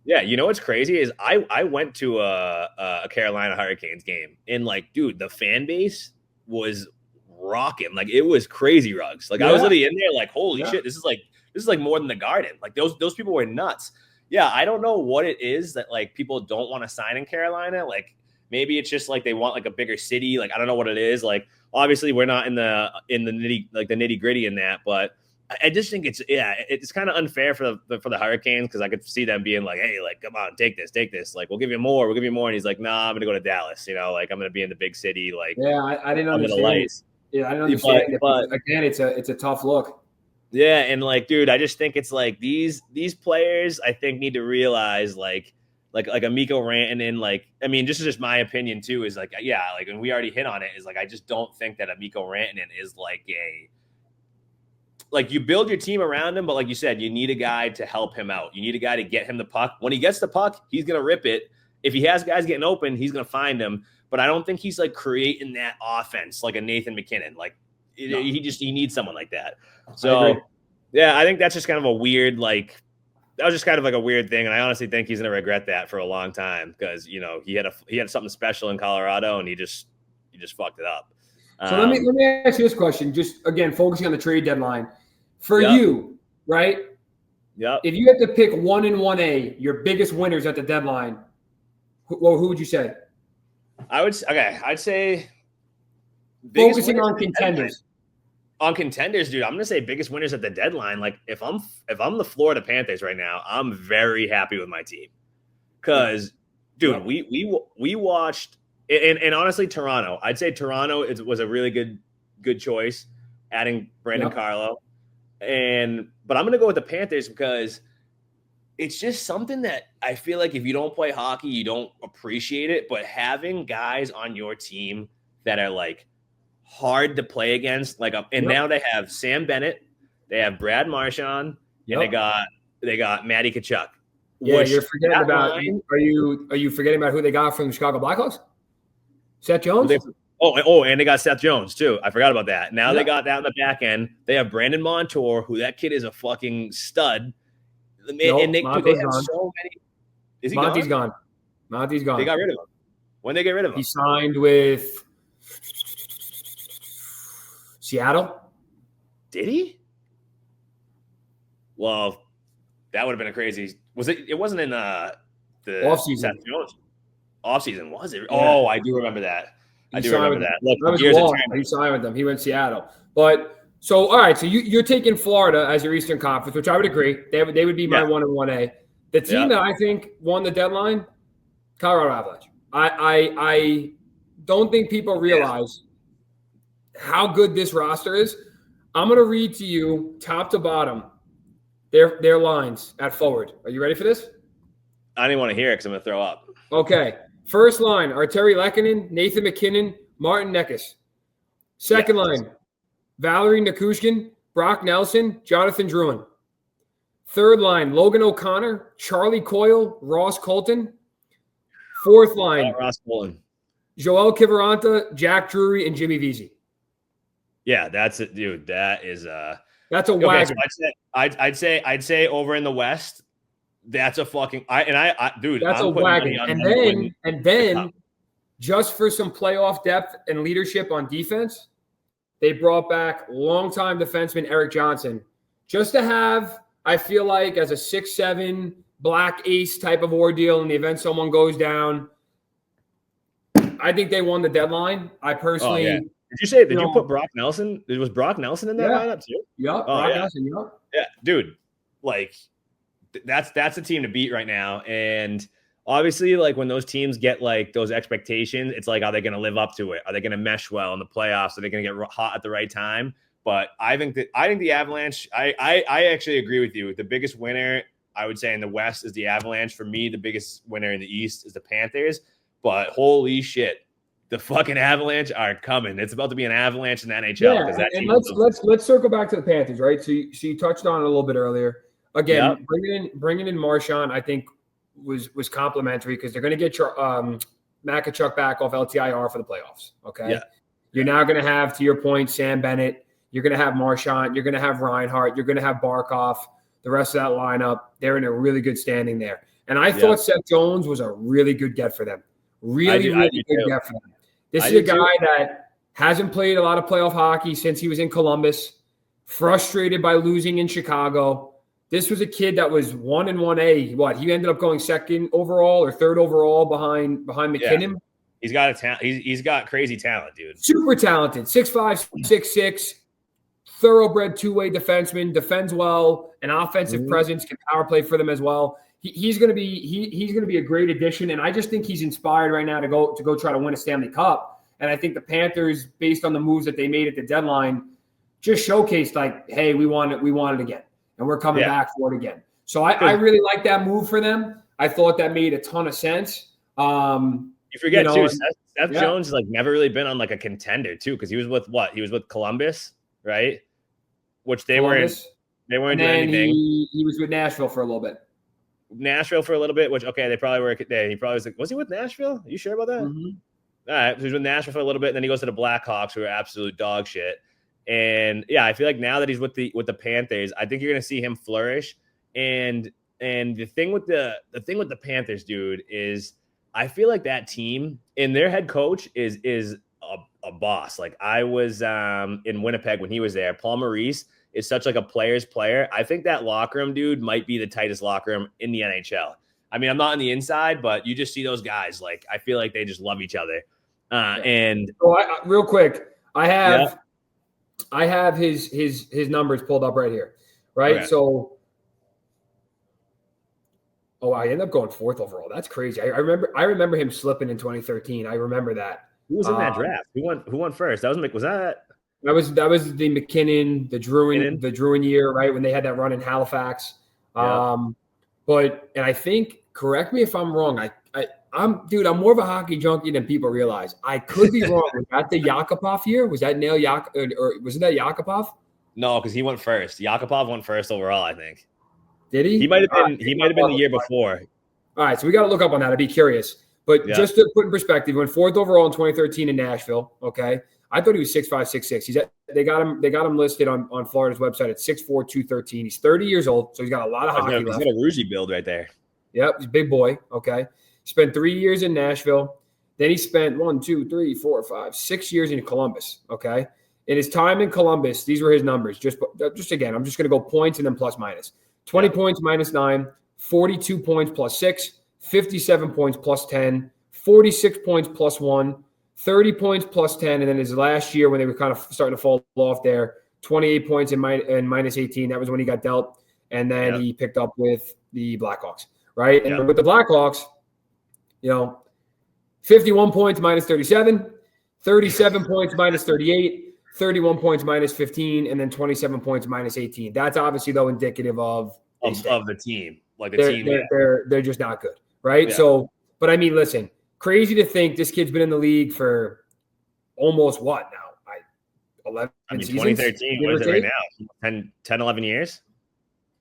Yeah, what's crazy is I went to a Carolina Hurricanes game and like, dude, the fan base was rocking. Like it was crazy rugs. Like I was literally in there like, holy shit, this is like more than the Garden. Like those people were nuts. Yeah, I don't know what it is that like people don't want to sign in Carolina. Like maybe it's just like they want like a bigger city. Like I don't know what it is. Like obviously we're not in the nitty gritty in that, but I just think it's kind of unfair for the Hurricanes because I could see them being like, hey, like come on, take this. Like we'll give you more. And he's like, nah, I'm gonna go to Dallas. Like I'm gonna be in the big city. Like I didn't understand. Yeah, I don't understand. But again, it's a tough look. Yeah, and like, dude, I just think it's like these players, I think, need to realize like a Mikko Rantanen, like, I mean, this is just my opinion too, is like, yeah, like, and we already hit on it, is like, I just don't think that a Mikko Rantanen is like you build your team around him, but like you said, you need a guy to help him out. You need a guy to get him the puck. When he gets the puck, he's gonna rip it. If he has guys getting open, he's gonna find them. But I don't think he's like creating that offense like a Nathan McKinnon. Like he needs someone like that. So yeah, I think that's just kind of a weird, like that was just kind of like a weird thing. And I honestly think he's gonna regret that for a long time because he had something special in Colorado and he just fucked it up. So let me ask you this question, just again focusing on the trade deadline. For you, right? Yeah. If you had to pick 1 and 1A, your biggest winners at the deadline, who would you say? I'd say focusing on contenders. On contenders, dude, I'm gonna say biggest winners at the deadline. Like if I'm the Florida Panthers right now, I'm very happy with my team. Cause dude, we watched and honestly Toronto. I'd say Toronto was a really good choice, adding Brandon Carlo. But I'm gonna go with the Panthers because it's just something that I feel like if you don't play hockey, you don't appreciate it. But having guys on your team that are like hard to play against, like, now they have Sam Bennett, they have Brad Marchand, and they got Matty Tkachuk. Yeah, you're forgetting about. Are you forgetting about who they got from the Chicago Blackhawks? Seth Jones. And they got Seth Jones too. I forgot about that. Now they got that on the back end. They have Brandon Montour, who that kid is a fucking stud. And they have so many. Is he Monty's gone? Monty's gone. They got rid of him. When they get rid of him? He signed with Seattle. Did he? Well, that would have been a crazy. Was it? It wasn't in the offseason. Seth Jones offseason, was it? Yeah. Oh, I do remember that. I do remember that. Look, he signed with them. He went to Seattle. But so, all right. So you're taking Florida as your Eastern Conference, which I would agree. They would be my 1 and 1A. The team that I think won the deadline, Colorado Avalanche. I don't think people realize how good this roster is. I'm going to read to you top to bottom their lines at forward. Are you ready for this? I didn't want to hear it because I'm going to throw up. Okay. First line, Arturi Lehkonen, Nathan McKinnon, Martin Necas. Second line, Valerie Nichushkin, Brock Nelson, Jonathan Drouin. Third line, Logan O'Connor, Charlie Coyle, Ross Colton. Fourth line, Ross Colton, Joel Kiviranta, Jack Drury, and Jimmy Vesey. Yeah, that's it, dude. That is that's a wagon. So I'd say over in the West, that's a fucking dude. That's I'm a wagon. And then just for some playoff depth and leadership on defense, they brought back longtime defenseman Eric Johnson just to have, I feel like, as a 6'7" black ace type of ordeal in the event someone goes down. I think they won the deadline. I personally. Did you put Brock Nelson? Was Brock Nelson in that lineup too? Yep. Brock Nelson, Yeah, dude. Like, that's the team to beat right now. And obviously, like when those teams get like those expectations, it's like, are they going to live up to it? Are they going to mesh well in the playoffs? Are they going to get hot at the right time? But I think the Avalanche. I actually agree with you. The biggest winner, I would say, in the West is the Avalanche. For me, the biggest winner in the East is the Panthers. But holy shit, the fucking Avalanche are coming. It's about to be an avalanche in the NHL. Yeah, and let's circle back to the Panthers, right? So you touched on it a little bit earlier. Again, bringing in Marchand, I think was complimentary because they're going to get Makachuk back off LTIR for the playoffs. Okay, you're now going to have, to your point, Sam Bennett. You're going to have Marchand. You're going to have Reinhart. You're going to have Barkov. The rest of that lineup, they're in a really good standing there. And I thought Seth Jones was a really good get for them. Really good get for them. This is a guy that hasn't played a lot of playoff hockey since he was in Columbus, frustrated by losing in Chicago. This was a kid that was 1 and 1A. He ended up going second overall or third overall behind McKinnon. Yeah. He's got a talent. He's got crazy talent, dude. Super talented. 6'5", 6'6", thoroughbred two-way defenseman, defends well, an offensive presence, can power play for them as well. He's going to be a great addition, and I just think he's inspired right now to go try to win a Stanley Cup. And I think the Panthers, based on the moves that they made at the deadline, just showcased like, hey, we want it again, and we're coming back for it again. So I really like that move for them. I thought that made a ton of sense. You forget too, Seth Jones has like never really been on like a contender too, because he was with what? He was with Columbus, right? Which they weren't doing anything. He was with Nashville for a little bit. Which they probably were. He probably was he with Nashville? Are you sure about that? Mm-hmm. All right, so he was with Nashville for a little bit, and then he goes to the Blackhawks, who are absolute dog shit. And I feel like now that he's with the Panthers, I think you're gonna see him flourish. And the thing with the Panthers, dude, is I feel like that team and their head coach is a boss. Like I was in Winnipeg when he was there. Paul Maurice is such like a player's player. I think that locker room, dude, might be the tightest locker room in the NHL. I mean, I'm not on the inside, but you just see those guys. Like, I feel like they just love each other. And real quick, I have his numbers pulled up right here, right? Okay. So, I ended up going 4th overall. That's crazy. I remember him slipping in 2013. I remember that. Who was in that draft? Who won first? That was the McKinnon, the Druin year, right? When they had that run in Halifax. Yeah. But I think, correct me if I'm wrong. I'm more of a hockey junkie than people realize. I could be wrong. Was that the Yakupov year? Was that Nail or wasn't that Yakupov? No, because he went first. Yakupov went first overall, I think. Did he? He might have been. He might have been the year before. All right, so we got to look up on that. I'd be curious. But just to put in perspective, he went 4th overall in 2013 in Nashville. Okay, I thought he was 6'5", 6'6". They got him listed on Florida's website at 6'4", 213. He's 30 years old, so he's got a lot of hockey left. He's got a Ruzzi build right there. Yep, he's a big boy. Okay, spent 3 years in Nashville. Then he spent 6 years in Columbus. Okay, in his time in Columbus, these were his numbers. Just again, I'm just going to go points and then plus minus. 20 points minus 9, 42 points plus 6, 57 points plus 10, 46 points plus 1, 30 points plus 10, and then his last year when they were kind of starting to fall off there, 28 points and minus 18. That was when he got dealt, and then he picked up with the Blackhawks, right? And with the Blackhawks, 51 points minus 37, 37 points minus 38, 31 points minus 15, and then 27 points minus 18. That's obviously, though, indicative of the team. Like they're just not good, right? Yeah. So, but I mean, listen, crazy to think this kid's been in the league for almost what now? 11 seasons? 2013, what is it right now? 10, 11 years?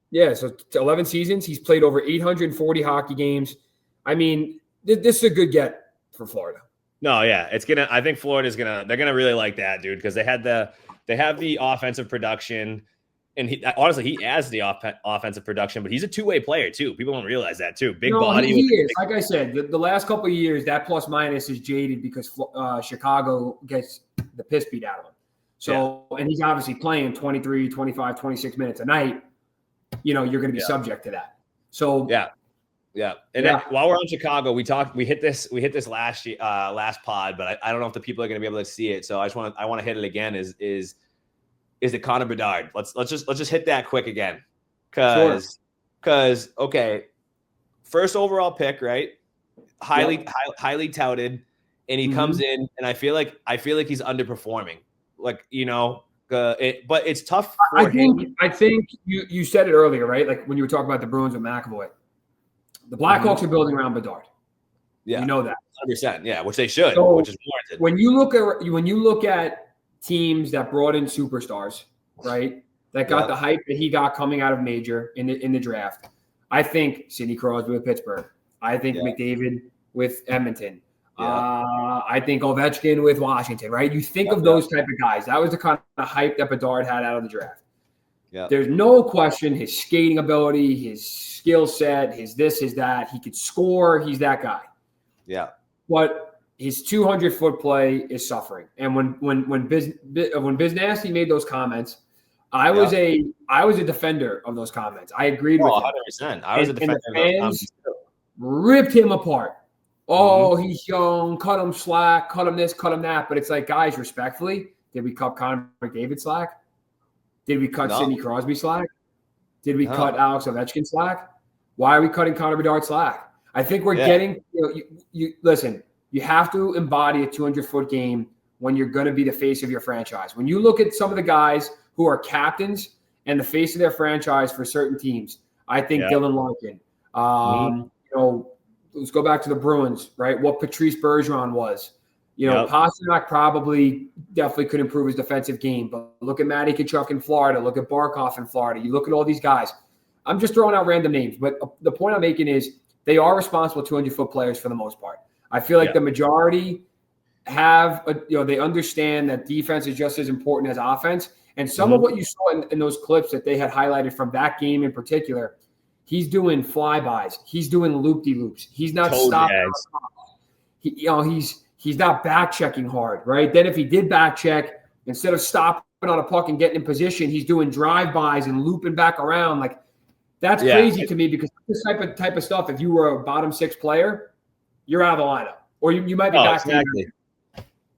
Yeah, so 11 seasons. He's played over 840 hockey games. I mean, this is a good get for Florida. No, yeah, I think Florida's they're gonna really like that, dude, because they have the offensive production, and he adds the offensive production, but he's a two-way player too. People don't realize that too. Big body. He is. Like I said, the last couple of years, that plus minus is jaded because Chicago gets the piss beat out of him. So, and he's obviously playing 23, 25, 26 minutes a night. You're going to be subject to that. So Yeah. And then while we're on Chicago, we hit this last pod, but I don't know if the people are going to be able to see it. So I want to hit it again. Is it Connor Bedard? Let's just hit that quick again. Cause Because, okay, first overall pick, right? Highly touted, and he comes in, and I feel like he's underperforming. Like, but it's tough for him. I think you said it earlier, right? Like when you were talking about the Bruins with McAvoy. The Blackhawks are building around Bedard. Yeah, you know that 100%. Yeah, which they should, so which is warranted. When you look at teams that brought in superstars, right? That got the hype that he got coming out of major in the draft. I think Sidney Crosby with Pittsburgh. I think McDavid with Edmonton. I think Ovechkin with Washington, right? You think of those type of guys. That was the kind of hype that Bedard had out of the draft. Yeah. There's no question his skating ability, his skill set, his this, his that. He could score. He's that guy. Yeah. But his 200-foot play is suffering. And when Biz Nasty made those comments, I was a defender of those comments. I agreed with him. 100%. I was a defender of those comments. Ripped him apart. Oh, he's young. Cut him slack. Cut him this. Cut him that. But it's like, guys, respectfully, did we cut Connor McDavid slack? Did we cut Sidney Crosby slack? Did we cut Alex Ovechkin slack? Why are we cutting Connor Bedard slack? I think we're getting you listen, you have to embody a 200-foot game when you're going to be the face of your franchise. When you look at some of the guys who are captains and the face of their franchise for certain teams, I think Dylan Larkin. Let's go back to the Bruins, right? What Patrice Bergeron was. Pasternak definitely could improve his defensive game. But look at Matty Tkachuk in Florida. Look at Barkov in Florida. You look at all these guys. I'm just throwing out random names. But the point I'm making is they are responsible 200-foot players for the most part. I feel like the majority they understand that defense is just as important as offense. And some of what you saw in those clips that they had highlighted from that game in particular, he's doing flybys. He's doing loop-de-loops. He's not stopping. He's not back checking hard, right? Then if he did back check, instead of stopping on a puck and getting in position, he's doing drive-bys and looping back around. Like, that's crazy to me, because this type of stuff, if you were a bottom six player, you're out of the lineup. Or you might be back.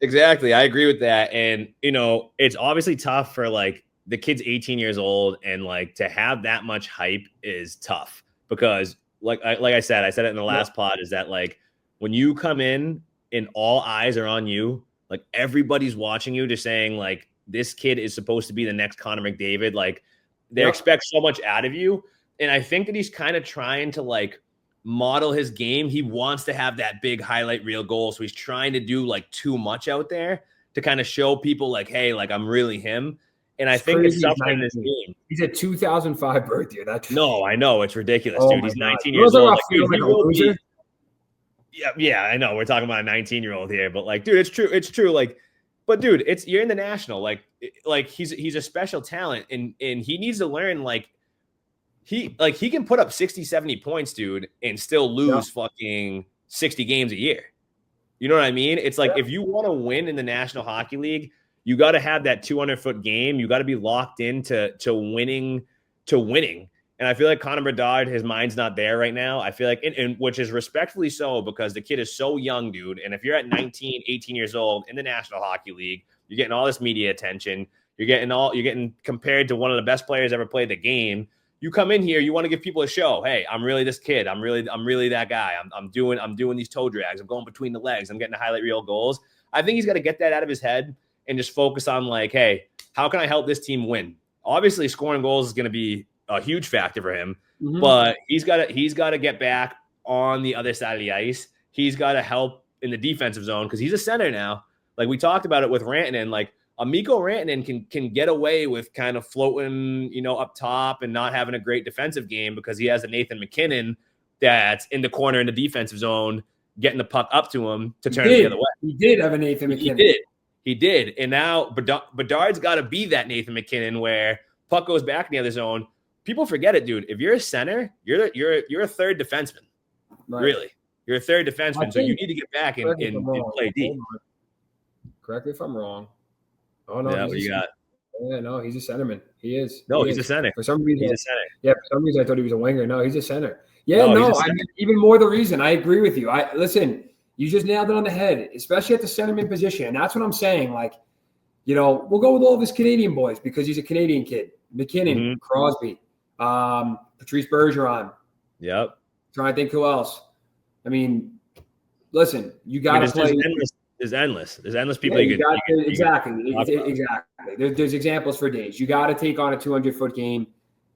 Exactly. I agree with that. And, it's obviously tough for, like, the kid's 18 years old, and, like, to have that much hype is tough because, like I said it in the last pod, is that, like, when you come in and all eyes are on you, like, everybody's watching you, just saying, like, this kid is supposed to be the next Connor McDavid. Like, they expect so much out of you. And I think that he's kind of trying to, like, model his game. He wants to have that big highlight reel goal. So he's trying to do, like, too much out there to kind of show people, like, hey, like, I'm really him. And I think it's something in this game. He's a 2005 birth year. No, I know. It's ridiculous, dude. He's 19 years old. Yeah, I know. We're talking about a 19-year-old here, but, like, dude, it's true. It's true. Like, but dude, you're in the National. Like he's a special talent, and he needs to learn, like, he can put up 60, 70 points, dude, and still lose fucking 60 games a year. You know what I mean? It's like, if you want to win in the National Hockey League, you got to have that 200-foot game. You got to be locked into winning. And I feel like Connor Bedard, his mind's not there right now. I feel like, and which is respectfully so, because the kid is so young, dude. And if you're at 19, 18 years old in the National Hockey League, you're getting all this media attention. You're getting compared to one of the best players ever played the game. You come in here, you want to give people a show. Hey, I'm really this kid. I'm really that guy. I'm doing these toe drags. I'm going between the legs. I'm getting the highlight reel goals. I think he's got to get that out of his head and just focus on, like, hey, how can I help this team win? Obviously, scoring goals is going to be a huge factor for him, but he's got to get back on the other side of the ice. He's got to help in the defensive zone, because he's a center now. Like, we talked about it with Rantanen. Like, Mikko Rantanen can get away with kind of floating, up top and not having a great defensive game, because he has a Nathan McKinnon that's in the corner in the defensive zone, getting the puck up to him to turn it the other way. He did have a Nathan McKinnon. He did. And now Bedard's got to be that Nathan McKinnon, where puck goes back in the other zone. People forget it, dude. If you're a center, you're a third defenseman. Right. Really. You're a third defenseman, so you need to get back and play deep. Correct me if I'm wrong. Oh, no. Yeah, what you got? Yeah, no, he's a centerman. He is. No, he's a center. For some reason, he's a center. Yeah, for some reason I thought he was a winger. No, he's a center. Yeah, no, I mean, even more the reason. I agree with you. Listen, you just nailed it on the head, especially at the centerman position. And that's what I'm saying. Like, we'll go with all of his Canadian boys, because he's a Canadian kid. McKinnon, Crosby, Patrice Bergeron. Yep. Trying to think who else. I mean, listen, you got to play. There's endless. There's endless people. Exactly. There's examples for days. You got to take on a 200-foot game,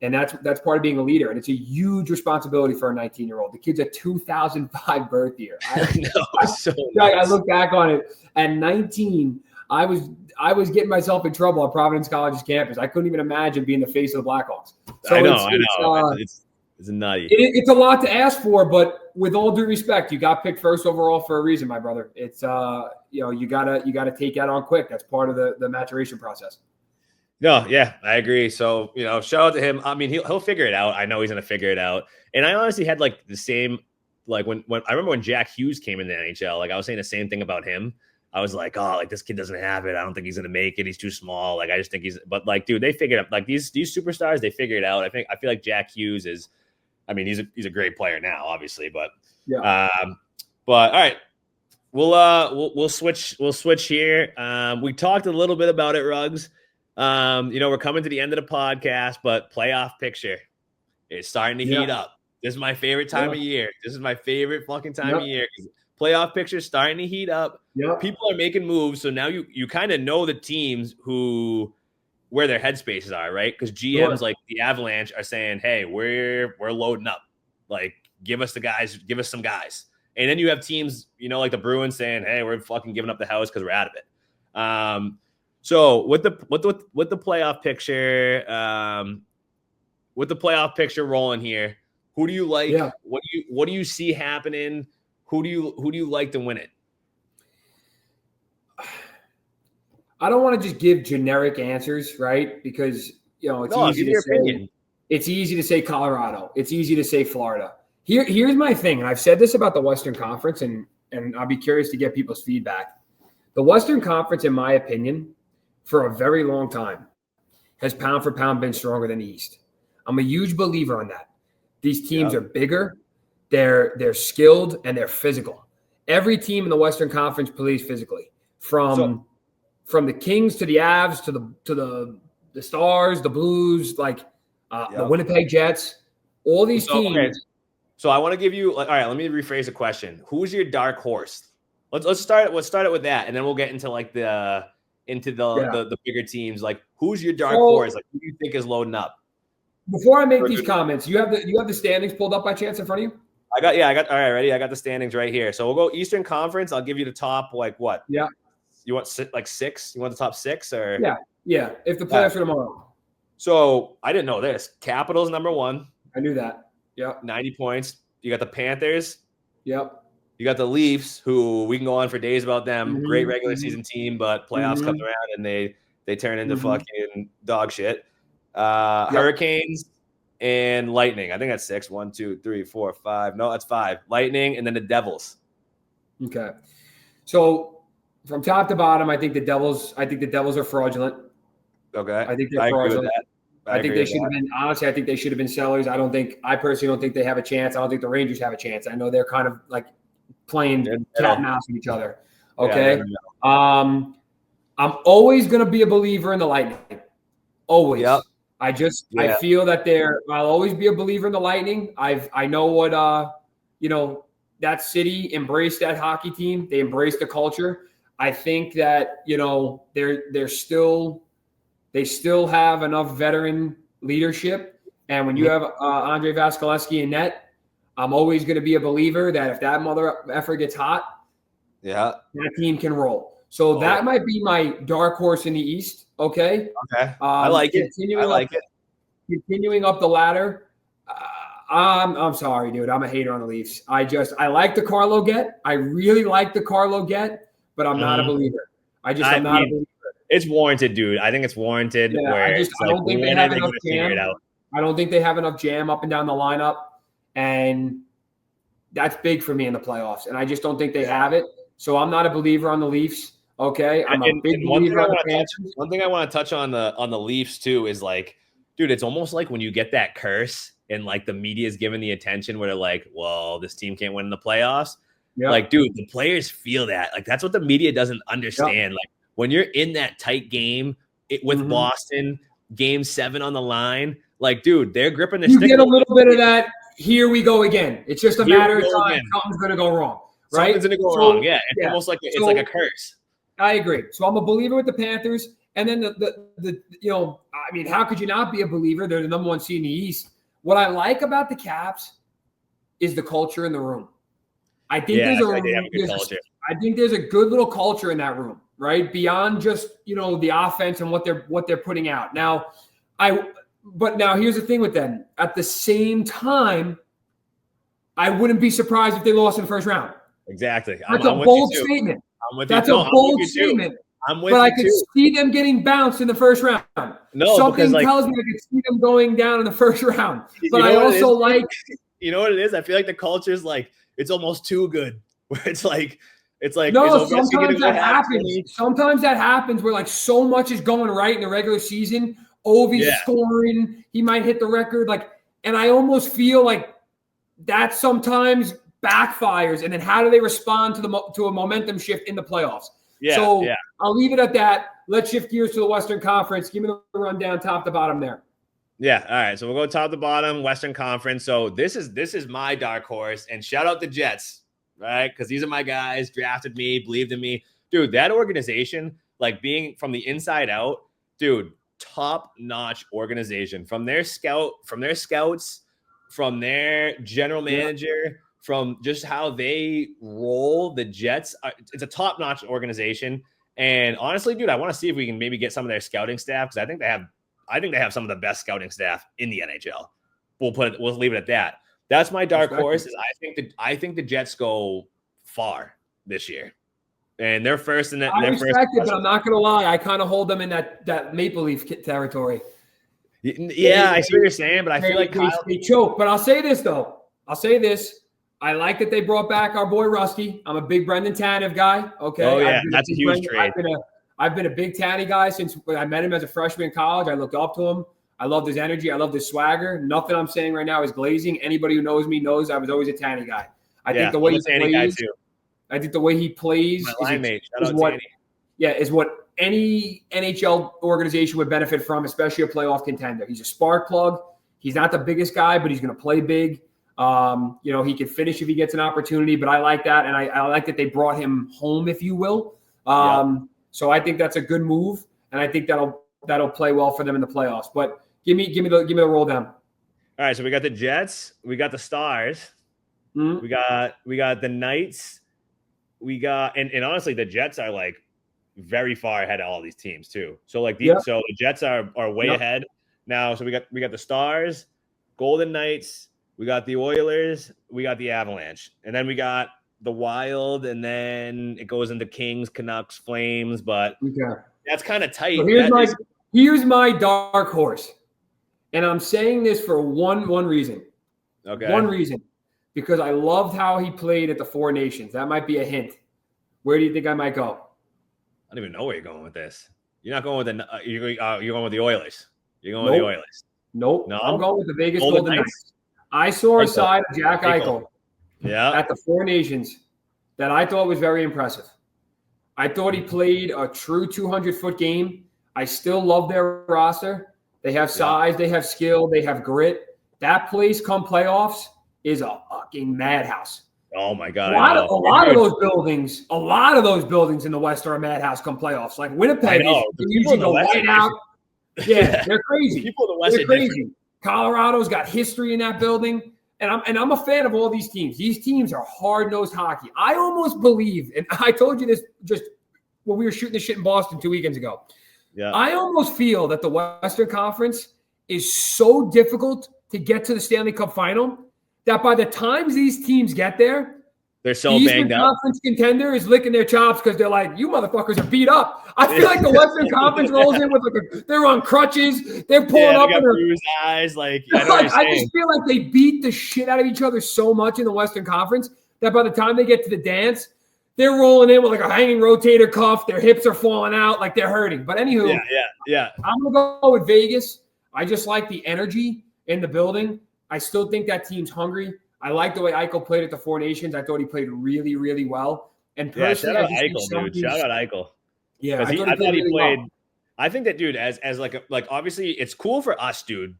and that's part of being a leader. And it's a huge responsibility for a 19-year-old. The kid's a 2005 birth year. I look back on it. At 19, I was getting myself in trouble on Providence College's campus. I couldn't even imagine being the face of the Blackhawks. So I know. It's nutty. It's a lot to ask for, but with all due respect, you got picked first overall for a reason, my brother. It's you gotta take that on quick. That's part of the maturation process. No, yeah, I agree. So shout out to him. I mean, he'll figure it out. I know he's gonna figure it out. And I honestly had like the same when I remember when Jack Hughes came in the NHL. Like I was saying the same thing about him. I was like, oh, like this kid doesn't have it. I don't think he's gonna make it. He's too small. Like I just think but like, dude, they figured it. Like these superstars, they figured it out. I feel like Jack Hughes is. I mean, he's a great player now, obviously, but yeah. But all right, we'll switch here. We talked a little bit about it, Ruggs. We're coming to the end of the podcast, but playoff picture is starting to heat up. This is my favorite time of year. This is my favorite fucking time of year. Playoff picture starting to heat up. Yep. People are making moves, so now you kind of know the teams where their headspaces are, right? Because GMs like the Avalanche are saying, "Hey, we're loading up. Like, give us some guys." And then you have teams, like the Bruins saying, "Hey, we're fucking giving up the house because we're out of it." So with the playoff picture, rolling here, who do you like? Yeah. What do you see happening? Who do you like to win it? I don't want to just give generic answers, right? Because it's easy to say Colorado. It's easy to say Florida. Here's my thing, and I've said this about the Western Conference, and I'll be curious to get people's feedback. The Western Conference, in my opinion, for a very long time, has pound for pound been stronger than the East. I'm a huge believer on that. These teams are bigger, they're skilled, and they're physical. Every team in the Western Conference plays physically, from the Kings to the Avs to the Stars, the Blues, the Winnipeg Jets, all these teams. Okay. So I want to give you all right, let me rephrase the question. Who's your dark horse? Let's start it with that, and then we'll get into the bigger teams. Like, who's your dark horse? Like, who do you think is loading up? Before I make these comments, you have the standings pulled up by chance in front of you? I got all right, ready? I got the standings right here. So we'll go Eastern Conference. I'll give you the top what? Yeah. You want 6? You want the top 6 or? Yeah. If the playoffs are tomorrow. So I didn't know this. Capitals number 1. I knew that. Yep. 90 points. You got the Panthers. Yep. You got the Leafs, who we can go on for days about them. Mm-hmm. Great regular season team, but playoffs come around and they turn into fucking dog shit. Hurricanes and Lightning. I think that's 6. 1, 2, 3, 4, 5. No, that's 5. Lightning and then the Devils. Okay. So from top to bottom, I think the Devils are fraudulent. Okay. I think they're fraudulent. I think they should have been, honestly, I think they should have been sellers. I personally don't think they have a chance. I don't think the Rangers have a chance. I know they're kind of like playing cat and mouse with each other. Okay. Yeah, I'm always going to be a believer in the Lightning. Always. Yep. I feel that I'll always be a believer in the Lightning. I know what, that city embraced that hockey team. They embraced the culture. I think that, they still have enough veteran leadership. And when you have Andre Vasilevsky in net, I'm always going to be a believer that if that mother effer gets hot, that team can roll. So that might be my dark horse in the East. Okay. I like it. Continuing up the ladder. I'm sorry, dude. I'm a hater on the Leafs. I like the Carlo get. I really like the Carlo get, but I'm not a believer. I'm not a believer. It's warranted, dude. I think it's warranted. Yeah, I don't think they have enough jam. I don't think they have enough jam up and down the lineup, and that's big for me in the playoffs. And I just don't think they have it. So I'm not a believer on the Leafs. Okay, I'm a big believer on the Panthers. One thing I want to touch on the Leafs too is like, dude, it's almost like when you get that curse and like the media is given the attention where they're like, well, this team can't win in the playoffs. Yep. Like, dude, the players feel that. Like, that's what the media doesn't understand. Yep. Like, when you're in that tight game with Boston, game 7 on the line, Like, dude, they're gripping the You stick. get a little bit of that. Here we go again. It's just a matter of time. Again. Something's going to go wrong, right? Something's going to go wrong. Yeah, it's almost like it's like a curse. I agree. So I'm a believer with the Panthers, and then the I mean, how could you not be a believer? They're the number 1 seed in the East. What I like about the Caps is the culture in the room. I think there's a good little culture in that room, right? Beyond just, the offense and what they're putting out. Now, but now here's the thing with them. At the same time, I wouldn't be surprised if they lost in the first round. Exactly. That's a bold statement. That's a bold statement. But I could see them getting bounced in the first round. No, something tells me I could see them going down in the first round. But I also like. You know what it is? I feel like the culture is like it's almost too good. Where it's like no. Sometimes that happens. Sometimes that happens where like so much is going right in the regular season. Ovi's scoring. He might hit the record. And I almost feel like that sometimes backfires. And then how do they respond to a momentum shift in the playoffs? I'll leave it at that. Let's shift gears to the Western Conference. Give me the rundown top to bottom there. Yeah. All right. So we'll go top to bottom, Western Conference. So this is my dark horse, and shout out the Jets, right? Because these are my guys, drafted me, believed in me. Dude, that organization, like being from the inside out, dude, top-notch organization. From their scouts, from their general manager, from just how they roll the Jets. It's a top-notch organization. And honestly, dude, I want to see if we can maybe get some of their scouting staff, because I think they have some of the best scouting staff in the NHL. We'll leave it at that. That's my dark horse. I think the Jets go far this year, and they're first in that. I respect it, but I'm not going to lie. I kind of hold them in that Maple Leaf territory. Yeah, I see what you're saying, but I feel like they choke. But I'll say this though. I like that they brought back our boy Rusty. I'm a big Brendan Tanev guy. Okay. Oh yeah, that's a huge trade. I've been a big Tanny guy since I met him as a freshman in college. I looked up to him. I loved his energy. I loved his swagger. Nothing I'm saying right now is glazing. Anybody who knows me knows I was always a Tanny guy. I think the way he plays is what any NHL organization would benefit from, especially a playoff contender. He's a spark plug. He's not the biggest guy, but he's going to play big. He can finish if he gets an opportunity, but I like that. And I like that they brought him home, if you will. So I think that's a good move, and I think that'll play well for them in the playoffs. But give me the roll down. All right, so we got the Jets, we got the Stars, we got the Knights, we got and honestly the Jets are like very far ahead of all these teams too. So so the Jets are way ahead now. So we got the Stars, Golden Knights, we got the Oilers, we got the Avalanche, and then we got the Wild, and then it goes into Kings, Canucks, Flames, but that's kind of tight. So here's my dark horse, and I'm saying this for one reason. Okay. One reason, because I loved how he played at the Four Nations. That might be a hint. Where do you think I might go? I don't even know where you're going with this. You're not going with you're going with the Oilers. You're going with the Oilers. Nope. No, I'm going with the Vegas Golden Knights. I saw a side of Jack Eichel. At the Four Nations that I thought was very impressive. I thought he played a true 200-foot game. I still love their roster. They have size, they have skill, they have grit. That place come playoffs is a fucking madhouse. Oh my God. A lot of those buildings in the West are a madhouse come playoffs. Like Winnipeg can usually go right out. Yeah, they're crazy. People in the West are crazy. Different. Colorado's got history in that building. And I'm a fan of all these teams. These teams are hard-nosed hockey. I almost believe, and I told you this just when we were shooting the shit in Boston 2 weekends ago. Yeah. I almost feel that the Western Conference is so difficult to get to the Stanley Cup final that by the time these teams get there, they're so banged up. The Conference contender is licking their chops because they're like, you motherfuckers are beat up. I feel like the Western Conference rolls in with they're on crutches. They're pulling up in their bruised eyes. I just feel like they beat the shit out of each other so much in the Western Conference that by the time they get to the dance, they're rolling in with like a hanging rotator cuff. Their hips are falling out, like they're hurting. But anywho, I'm gonna go with Vegas. I just like the energy in the building. I still think that team's hungry. I like the way Eichel played at the Four Nations. I thought he played really, really well. And personally, shout out Eichel, dude. Shout out Eichel. Yeah, I thought he played. Well. I think that, dude, as like obviously it's cool for us, dude,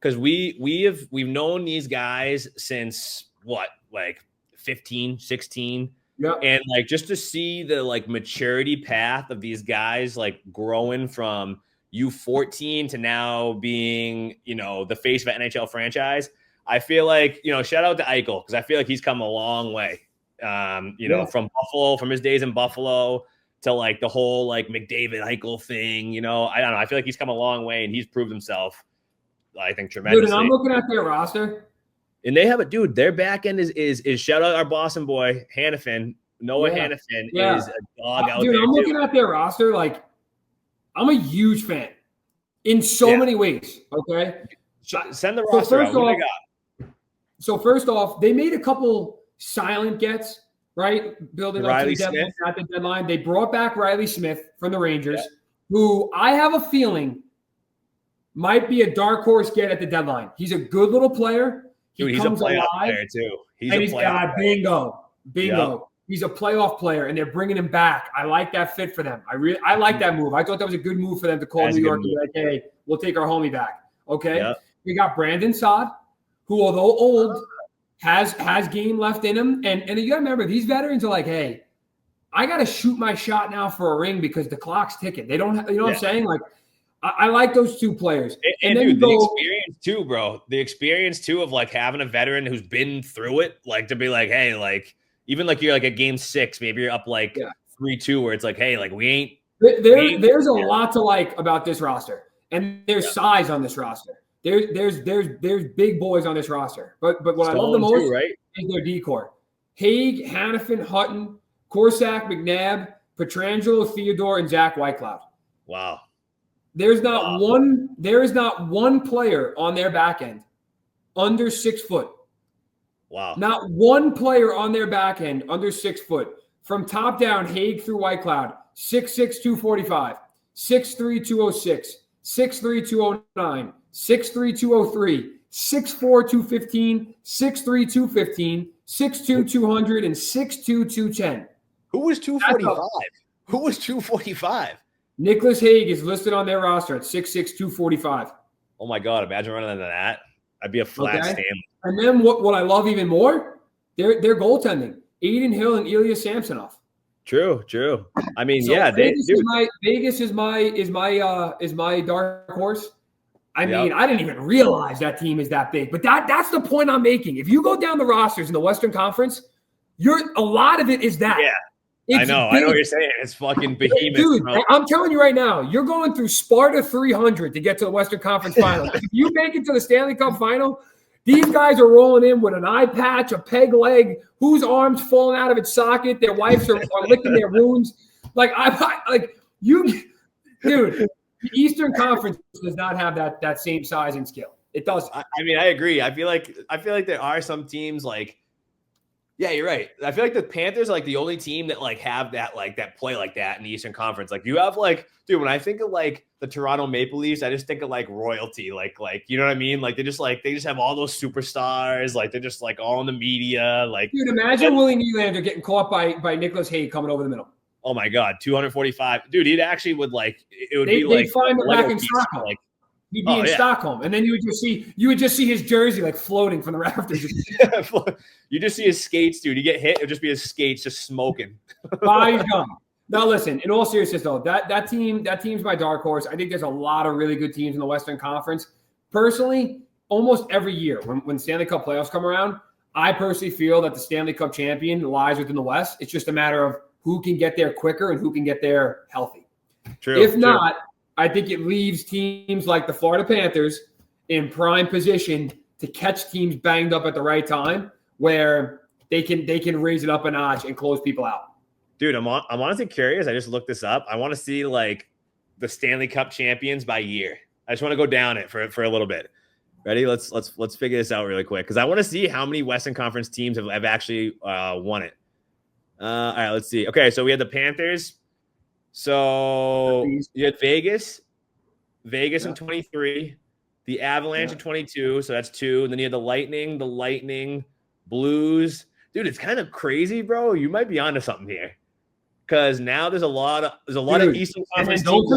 because we've known these guys since what, like 15, 16. Yeah. And like just to see the like maturity path of these guys like growing from U14 to now being, the face of an NHL franchise. I feel like, shout out to Eichel, because I feel like he's come a long way. From Buffalo, from his days in Buffalo to like the whole like McDavid Eichel thing, I don't know. I feel like he's come a long way and he's proved himself, I think, tremendously. Dude, and I'm looking at their roster. And they have their back end is shout out our Boston boy, Hannafin. Noah Hannafin is a dog out there. Dude, I'm looking at their roster. Like, I'm a huge fan in so many ways. Okay. Send the roster out. So first off, they made a couple silent gets, right? Building up to the deadline. They brought back Riley Smith from the Rangers, who I have a feeling might be a dark horse get at the deadline. He's a good little player. He's a playoff player too. Bingo. Yep. He's a playoff player, and they're bringing him back. I like that fit for them. I like that move. I thought that was a good move for them to call New York and be like, hey, we'll take our homie back. Okay. Yep. We got Brandon Saad, who, although old, has game left in him. And you got to remember, these veterans are like, hey, I got to shoot my shot now for a ring because the clock's ticking. They don't have, what I'm saying? Like, I like those two players. And then dude, the experience too, bro. The experience too of like having a veteran who's been through it, like to be like, hey, like even like you're like at game 6, maybe you're up like 3-2, where it's like, hey, like we ain't. There's a lot to like about this roster, and there's size on this roster. There's big boys on this roster. But what I love the most is their decor. Haig, Hannafin, Hutton, Korsak, McNabb, Pietrangelo, Theodore, and Zach Whitecloud. Wow. There is not one player on their back end under 6 foot. Wow. Not one player on their back end under 6 foot. From top down, Haig through Whitecloud, 6'6", 245, 6'3", 206, 6'3", 209, 6'3", 203, 6'4", 215, 6'3", 215, 6'2", 200, and 6'2", 210. Who was 245? Who was 245? Nicholas Haig is listed on their roster at 6'6", 245. Oh, my God. Imagine running into that. I'd be a flat Stanley. And then what I love even more, their goaltending. Aiden Hill and Ilya Samsonov. True. I mean, so Vegas is my dark horse. I mean, I didn't even realize that team is that big. But that's the point I'm making. If you go down the rosters in the Western Conference, a lot of it is that. Yeah. I know what you're saying. It's fucking behemoth. Dude, bro. I'm telling you right now, you're going through Sparta 300 to get to the Western Conference Final. If you make it to the Stanley Cup Final, these guys are rolling in with an eye patch, a peg leg, whose arm's falling out of its socket. Their wives are licking their wounds. Dude, the Eastern Conference does not have that same size and skill. It doesn't. I mean, I agree. I feel like there are some teams like. Yeah, you're right. I feel like the Panthers are like the only team that like have that play like that in the Eastern Conference. Like you have dude, when I think of like the Toronto Maple Leafs, I just think of like royalty, like you know what I mean? Like they just have all those superstars, like they're just like all in the media. Like dude, imagine Willie Nylander getting caught by Nicholas Haig coming over the middle. Oh my God, 245. Dude, it actually would they'd find him back in Stockholm. Like, he'd be in Stockholm, and then you would just see his jersey like floating from the rafters. You just see his skates, dude. You get hit, it'd just be his skates just smoking. Body's gone. Now listen, in all seriousness though, that team's my dark horse. I think there's a lot of really good teams in the Western Conference. Personally, almost every year when Stanley Cup playoffs come around, I personally feel that the Stanley Cup champion lies within the West. It's just a matter of who can get there quicker and who can get there healthy. True. If not, I think it leaves teams like the Florida Panthers in prime position to catch teams banged up at the right time, where they can raise it up a notch and close people out. Dude, I'm honestly curious. I just looked this up. I want to see like the Stanley Cup champions by year. I just want to go down it for a little bit. Ready? Let's figure this out really quick because I want to see how many Western Conference teams have actually won it. All right, let's see. Okay, so we had the Panthers. So you had Vegas in 23, the Avalanche in 22, so that's 2. And then you had the Lightning, Blues. Dude, it's kind of crazy, bro. You might be onto something here, because now there's a lot of Eastern Conference. And don't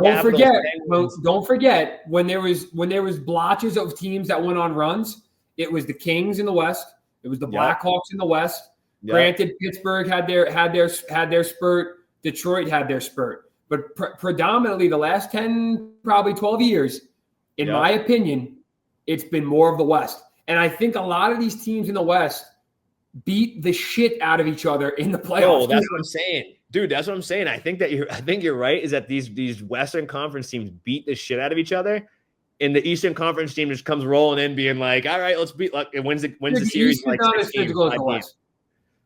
Don't forget when there was blotches of teams that went on runs. It was the Kings in the West. It was the Blackhawks in the West. Yep. Granted, Pittsburgh had their spurt. Detroit had their spurt. But predominantly the last 10, probably 12 years, in my opinion, it's been more of the West. And I think a lot of these teams in the West beat the shit out of each other in the playoffs. Oh, that's what I'm saying. Dude, that's what I'm saying. I think you're right, is that these Western Conference teams beat the shit out of each other. And the Eastern Conference team just comes rolling in being like, all right, let's beat – and wins the series. East is not as physical as the West.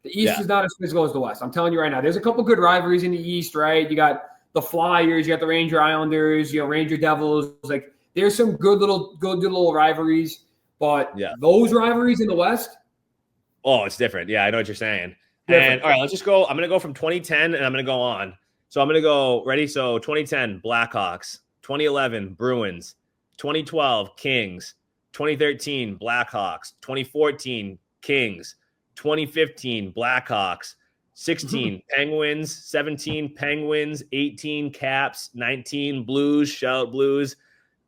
The East is not as physical as the West. I'm telling you right now. There's a couple good rivalries in the East, right? You got the Flyers, you got the Ranger Islanders, Ranger Devils. Like, there's some good little rivalries. But those rivalries in the West – oh, it's different. Yeah, I know what you're saying. And all right, let's just go. I'm going to go from 2010 and I'm going to go on. So I'm going to go, ready? So 2010, Blackhawks. 2011, Bruins. 2012, Kings. 2013, Blackhawks. 2014, Kings. 2015, Blackhawks. 16, Penguins. 17, Penguins. 18, Caps. 19, Blues. Shout Blues.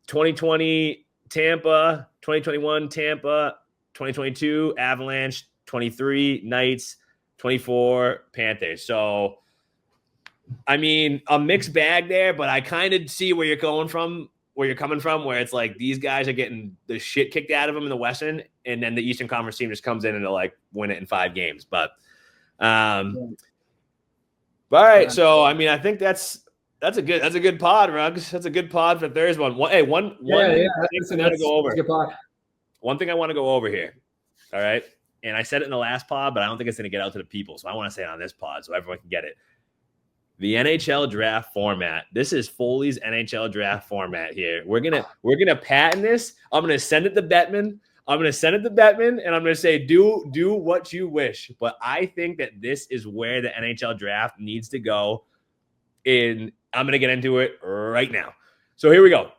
2020, Tampa. 2021, Tampa. 2022, Avalanche. 23, Knights. 24, Panthers. So, I mean, a mixed bag there, but I kind of see where you're coming from, where it's like these guys are getting the shit kicked out of them in the Western, and then the Eastern Conference team just comes in and they'll like win it in 5 games. But, all right. So, I mean, I think that's a good pod, Ruggs. That's a good pod for Thursday one. One thing I want to go over. One thing I want to go over here. All right. And I said it in the last pod, but I don't think it's going to get out to the people. So I want to say it on this pod so everyone can get it. The NHL draft format. This is Foley's NHL draft format here. We're gonna patent this. I'm gonna send it to Bettman. And I'm gonna say, do what you wish. But I think that this is where the NHL draft needs to go. And I'm gonna get into it right now. So here we go.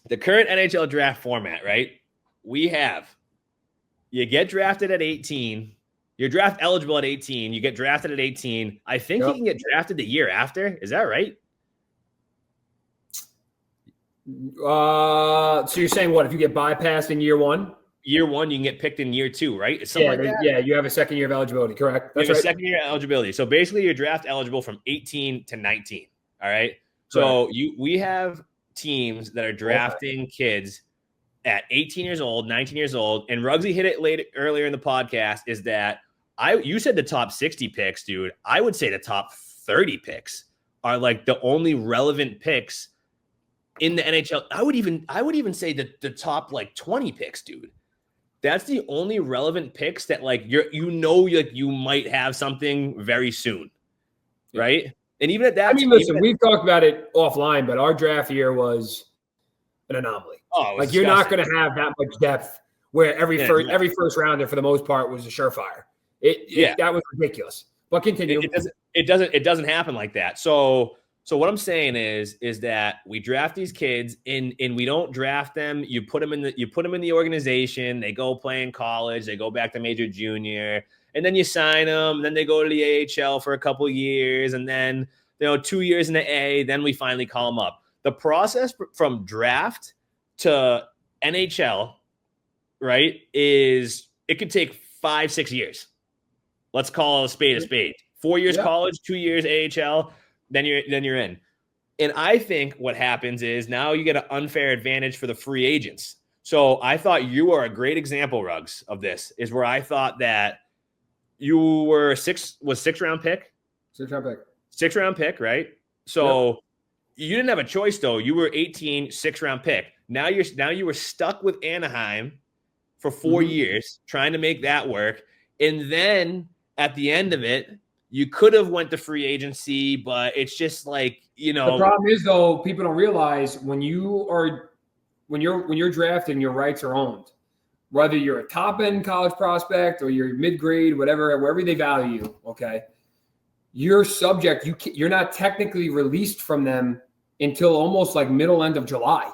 The current NHL draft format, right? We have. You get drafted at 18. You're draft eligible at 18. You get drafted at 18. I think you can get drafted the year after. Is that right? So you're saying what? If you get bypassed in year one? Year one, you can get picked in year 2, right? It's something like that? Yeah, you have a second year of eligibility, correct? That's right. Second year eligibility. So basically, you're draft eligible from 18 to 19. All right. So we have teams that are drafting kids at 18 years old, 19 years old, and Ruggsy hit it earlier in the podcast, is that you said the top 60 picks, dude. I would say the top 30 picks are like the only relevant picks in the NHL. I would even say that the top like 20 picks, dude. That's the only relevant picks that like you might have something very soon, right? And even at that, I mean, listen, we've talked about it offline, but our draft year was an anomaly. Oh, like you're not going to have that much depth where every first rounder for the most part was a surefire. That was ridiculous. But continue. It doesn't happen like that. So what I'm saying is that we draft these kids and we don't draft them. You put them in the organization. They go play in college. They go back to major junior, and then you sign them. Then they go to the AHL for a couple of years, and then 2 years in the A. Then we finally call them up. The process from draft to NHL, right, it could take 5-6 years. Let's call a spade a spade. 4 years college, 2 years AHL, then you're in. And I think what happens is now you get an unfair advantage for the free agents. So I thought you are a great example, Ruggs, of this, is where I thought that you were sixth round pick? 6th round pick. 6th round pick, right? So you didn't have a choice, though. You were 18, 6th round pick. Now you were stuck with Anaheim for 4 years trying to make that work. And then at the end of it, you could have went to free agency, but it's just like, The problem is, though, people don't realize when you're drafting, your rights are owned. Whether you're a top-end college prospect or you're mid-grade, wherever they value you, okay, you're subject. You're not technically released from them until almost like middle end of July.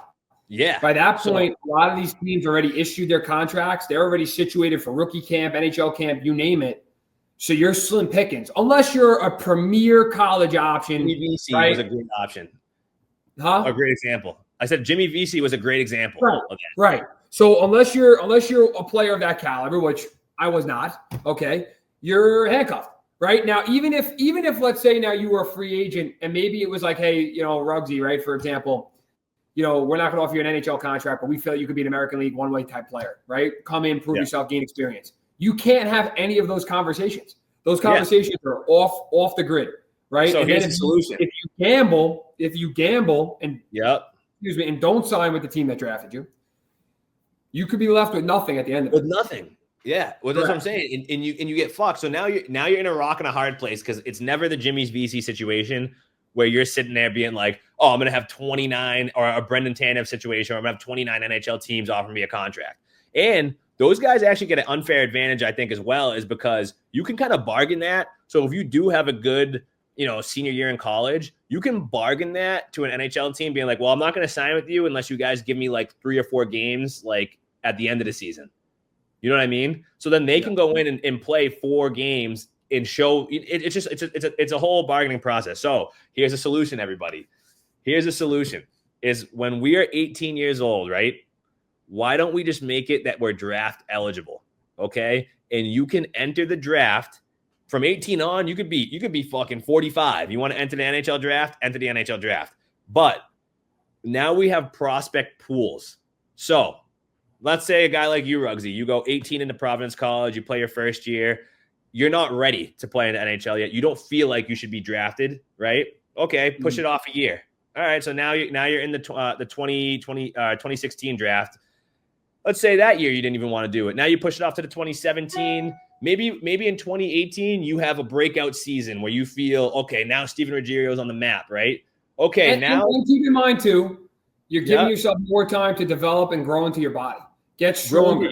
Yeah. By that point, a lot of these teams already issued their contracts. They're already situated for rookie camp, NHL camp, you name it. So you're slim pickings, unless you're a premier college option. BBC was a great option. Huh? A great example. I said Jimmy Vesey was a great example. Right. Of that. Right. So unless you're a player of that caliber, which I was not, okay, you're handcuffed. Right now, even if let's say now you were a free agent and maybe it was like, hey, Ruggsy, right, for example, we're not going to offer you an NHL contract, but we feel you could be an American League one-way type player, right? Come in, prove yourself, gain experience. You can't have any of those conversations. Those conversations are off the grid, right? So and here's the solution. If you gamble and and don't sign with the team that drafted you, you could be left with nothing at the end of it. With nothing. Yeah, well, that's what I'm saying, and you get fucked. So now you're in a rock and a hard place because it's never the Jimmy's VC situation where you're sitting there being like, oh, I'm going to have 29, or a Brendan Tanev situation, or I'm going to have 29 NHL teams offering me a contract. And those guys actually get an unfair advantage, I think, as well, is because you can kind of bargain that. So if you do have a good, senior year in college, you can bargain that to an NHL team being like, well, I'm not going to sign with you unless you guys give me like 3 or 4 games like at the end of the season. You know what I mean? So then they can go in and play 4 games and show it's a whole bargaining process. So here's a solution, everybody. Here's a solution is when we are 18 years old, right? Why don't we just make it that we're draft eligible? Okay. And you can enter the draft from 18 on. You could be fucking 45. You want to enter the NHL draft, enter the NHL draft. But now we have prospect pools. So let's say a guy like you, Ruggsy, you go 18 into Providence College, you play your first year. You're not ready to play in the NHL yet. You don't feel like you should be drafted, right? Okay, push it off a year. All right, so now you're in the 2016 draft. Let's say that year you didn't even want to do it. Now you push it off to the 2017. Maybe in 2018 you have a breakout season where you feel, okay, now Steven Ruggerio's on the map, right? Okay, and keep in mind too, you're giving yourself more time to develop and grow into your body. Get stronger,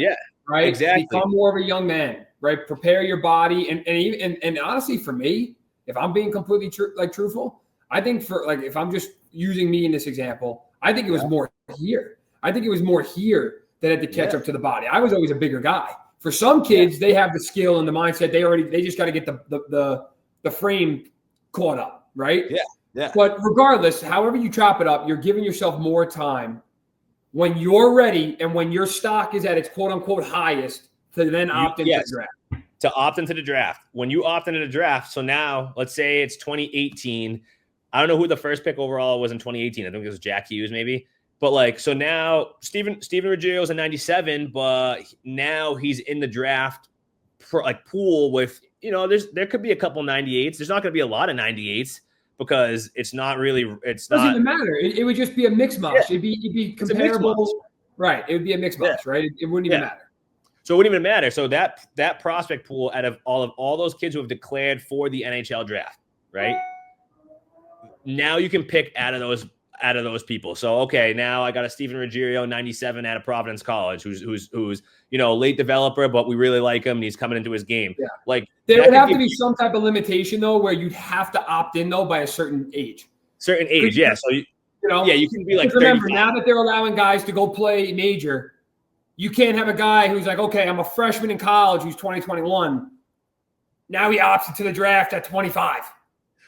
right? Exactly. Become more of a young man, right? Prepare your body, and honestly, for me, if I'm being completely truthful, I think if I'm just using me in this example, I think it was more here. I think it was more here that had to catch up to the body. I was always a bigger guy. For some kids, they have the skill and the mindset. They just got to get the frame caught up, right? Yeah. But regardless, however you chop it up, you're giving yourself more time when you're ready and when your stock is at its quote-unquote highest to then opt into the draft. To opt into the draft. When you opt into the draft, so now let's say it's 2018. I don't know who the first pick overall was in 2018. I think it was Jack Hughes maybe. But so now Steven Ruggerio's a 97, but now he's in the draft pool with, there could be a couple 98s. There's not going to be a lot of 98s. Because it doesn't even matter. It would just be a mixed match. It'd be comparable, right? It would be a mixed match, right? It wouldn't even matter. So it wouldn't even matter. So that prospect pool out of all those kids who have declared for the NHL draft, right? Now you can pick out of those people. So okay, now I got a Steven Ruggerio 97 out of Providence College, who's late developer, but we really like him and he's coming into his game. Yeah. Like there would have to be some type of limitation though, where you'd have to opt in though by a certain age. Certain age, yeah. So you can be like. Remember 35. now that they're allowing guys to go play major, you can't have a guy who's like, okay, I'm a freshman in college who's 2021. Now he opts into the draft at 25.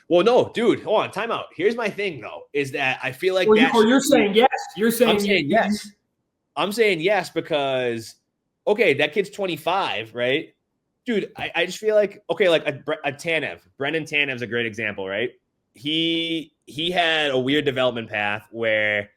Well, no, dude, hold on, time out. Here's my thing, though, is that I feel like you're saying yes. You're saying I'm saying yes. I'm saying yes because, okay, that kid's 25, right? Dude, I just feel like, okay, like a Tanev. Brendan Tanev's a great example, right? He had a weird development path where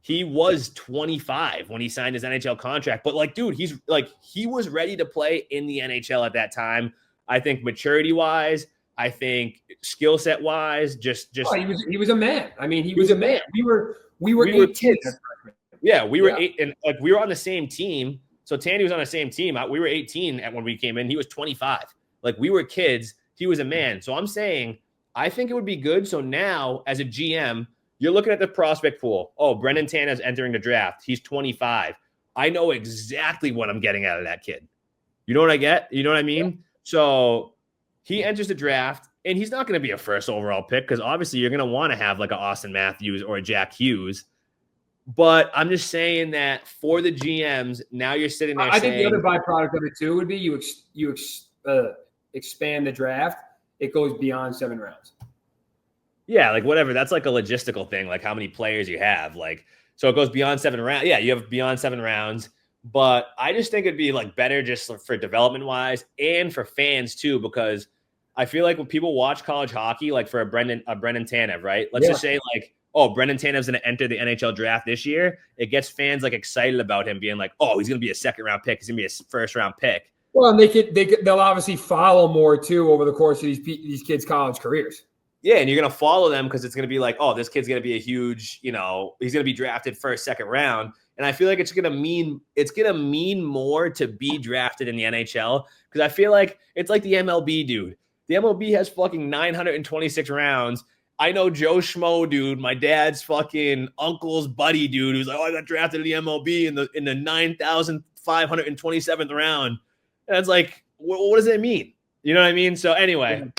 he was 25 when he signed his NHL contract. But, dude, he was ready to play in the NHL at that time. I think maturity-wise, I think skill set wise, just he was a man. I mean, he was a man. We were 8 kids. Yeah, we were 8, and we were on the same team. So Tandy was on the same team. We were 18 when we came in. He was 25. We were kids. He was a man. So I'm saying I think it would be good. So now as a GM, you're looking at the prospect pool. Oh, Brendan Tanev's entering the draft. He's 25. I know exactly what I'm getting out of that kid. You know what I get? You know what I mean? Yeah. So he enters the draft, and he's not going to be a first overall pick because obviously you're going to want to have like an Austin Matthews or a Jack Hughes. But I'm just saying that for the GMs, now you're sitting there think the other byproduct of it too would be you expand the draft. It goes beyond 7 rounds. Yeah, like whatever. That's like a logistical thing, like how many players you have. Like, so it goes beyond 7 rounds. Yeah, you have beyond 7 rounds. But I just think it'd be like better just for development wise and for fans too, because I feel like when people watch college hockey, like for a Brendan Tanev, right? Let's just say like, oh, Brendan Tanev's going to enter the NHL draft this year. It gets fans like excited about him being like, oh, he's going to be a 2nd round pick. He's going to be a 1st round pick. Well, and they'll obviously follow more too over the course of these kids' college careers. Yeah, and you're going to follow them because it's going to be like, oh, this kid's going to be a huge, he's going to be drafted 1st, 2nd round. And I feel like it's going to mean more to be drafted in the NHL because I feel like it's like the MLB, dude. The MLB has fucking 926 rounds. I know Joe Schmo, dude, my dad's fucking uncle's buddy, dude, who's like, oh, I got drafted in the MLB in the 9,527th round. And it's like, what does that mean? You know what I mean? So anyway,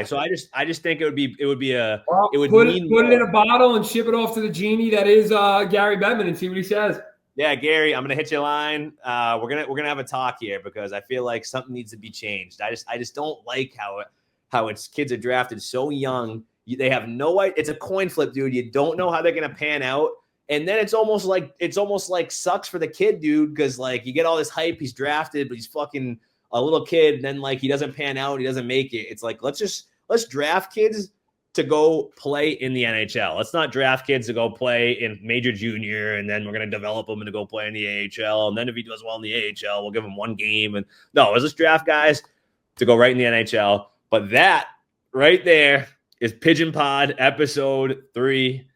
so I just think it would be put it in a bottle and ship it off to the genie that is Gary Bettman and see what he says. Yeah, Gary, I'm gonna hit your line. We're gonna have a talk here because I feel like something needs to be changed. I just don't like how it's kids are drafted so young. They have no idea. It's a coin flip, dude. You don't know how they're gonna pan out. And then it's almost like sucks for the kid, dude, because like you get all this hype, he's drafted, but he's fucking a little kid, and then like he doesn't pan out, he doesn't make it. It's like let's draft kids to go play in the NHL. Let's not draft kids to go play in major junior, and then we're gonna develop them to go play in the AHL. And then if he does well in the AHL, we'll give him 1 game. And no, let's just draft guys to go right in the NHL. But that right there is Pigeon Pod episode 3.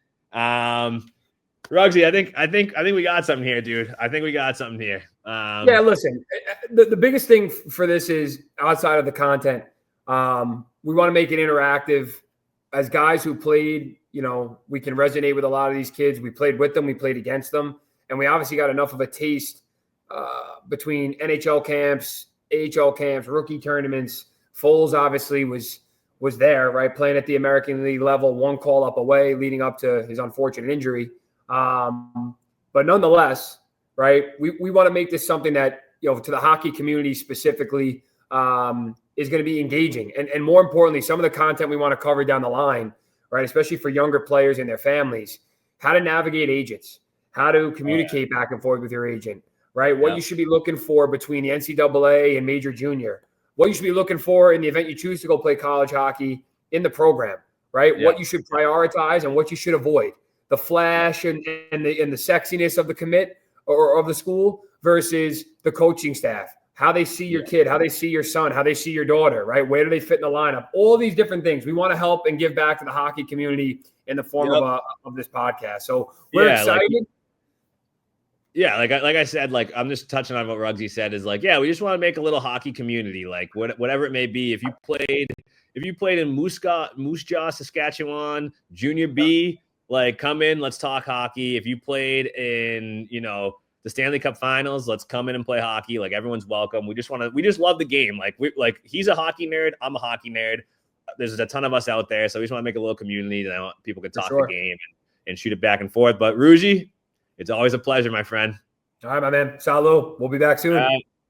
Rugsy, I think we got something here, dude. I think we got something here. Yeah, listen, the biggest thing for this is outside of the content. We want to make it interactive. As guys who played, we can resonate with a lot of these kids. We played with them, we played against them, and we obviously got enough of a taste between NHL camps, AHL camps, rookie tournaments. Foles obviously was there, right, playing at the American League level, 1 call up away, leading up to his unfortunate injury. But nonetheless, right, we want to make this something that, to the hockey community specifically, is going to be engaging. And more importantly, some of the content we want to cover down the line, right, especially for younger players and their families, how to navigate agents, how to communicate back and forth with your agent, right, what you should be looking for between the NCAA and major junior, what you should be looking for in the event you choose to go play college hockey in the program, right, what you should prioritize and what you should avoid. The flash and the sexiness of the commit or of the school versus the coaching staff, how they see your kid, how they see your son, how they see your daughter, right? Where do they fit in the lineup? All these different things. We want to help and give back to the hockey community in the form of this podcast. So we're excited. Like I said, like I'm just touching on what Ruggsy said is like, we just want to make a little hockey community, like whatever it may be. If you played in Moose Jaw, Saskatchewan, Junior B, like come in, let's talk hockey. If you played in, the Stanley Cup Finals, let's come in and play hockey. Like everyone's welcome. We just love the game. Like he's a hockey nerd, I'm a hockey nerd. There's a ton of us out there, so we just want to make a little community that people can talk the game and shoot it back and forth. But Rugi, it's always a pleasure, my friend. All right, my man. Salut. We'll be back soon.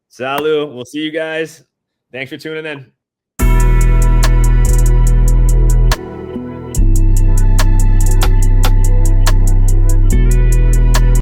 Salut. We'll see you guys. Thanks for tuning in.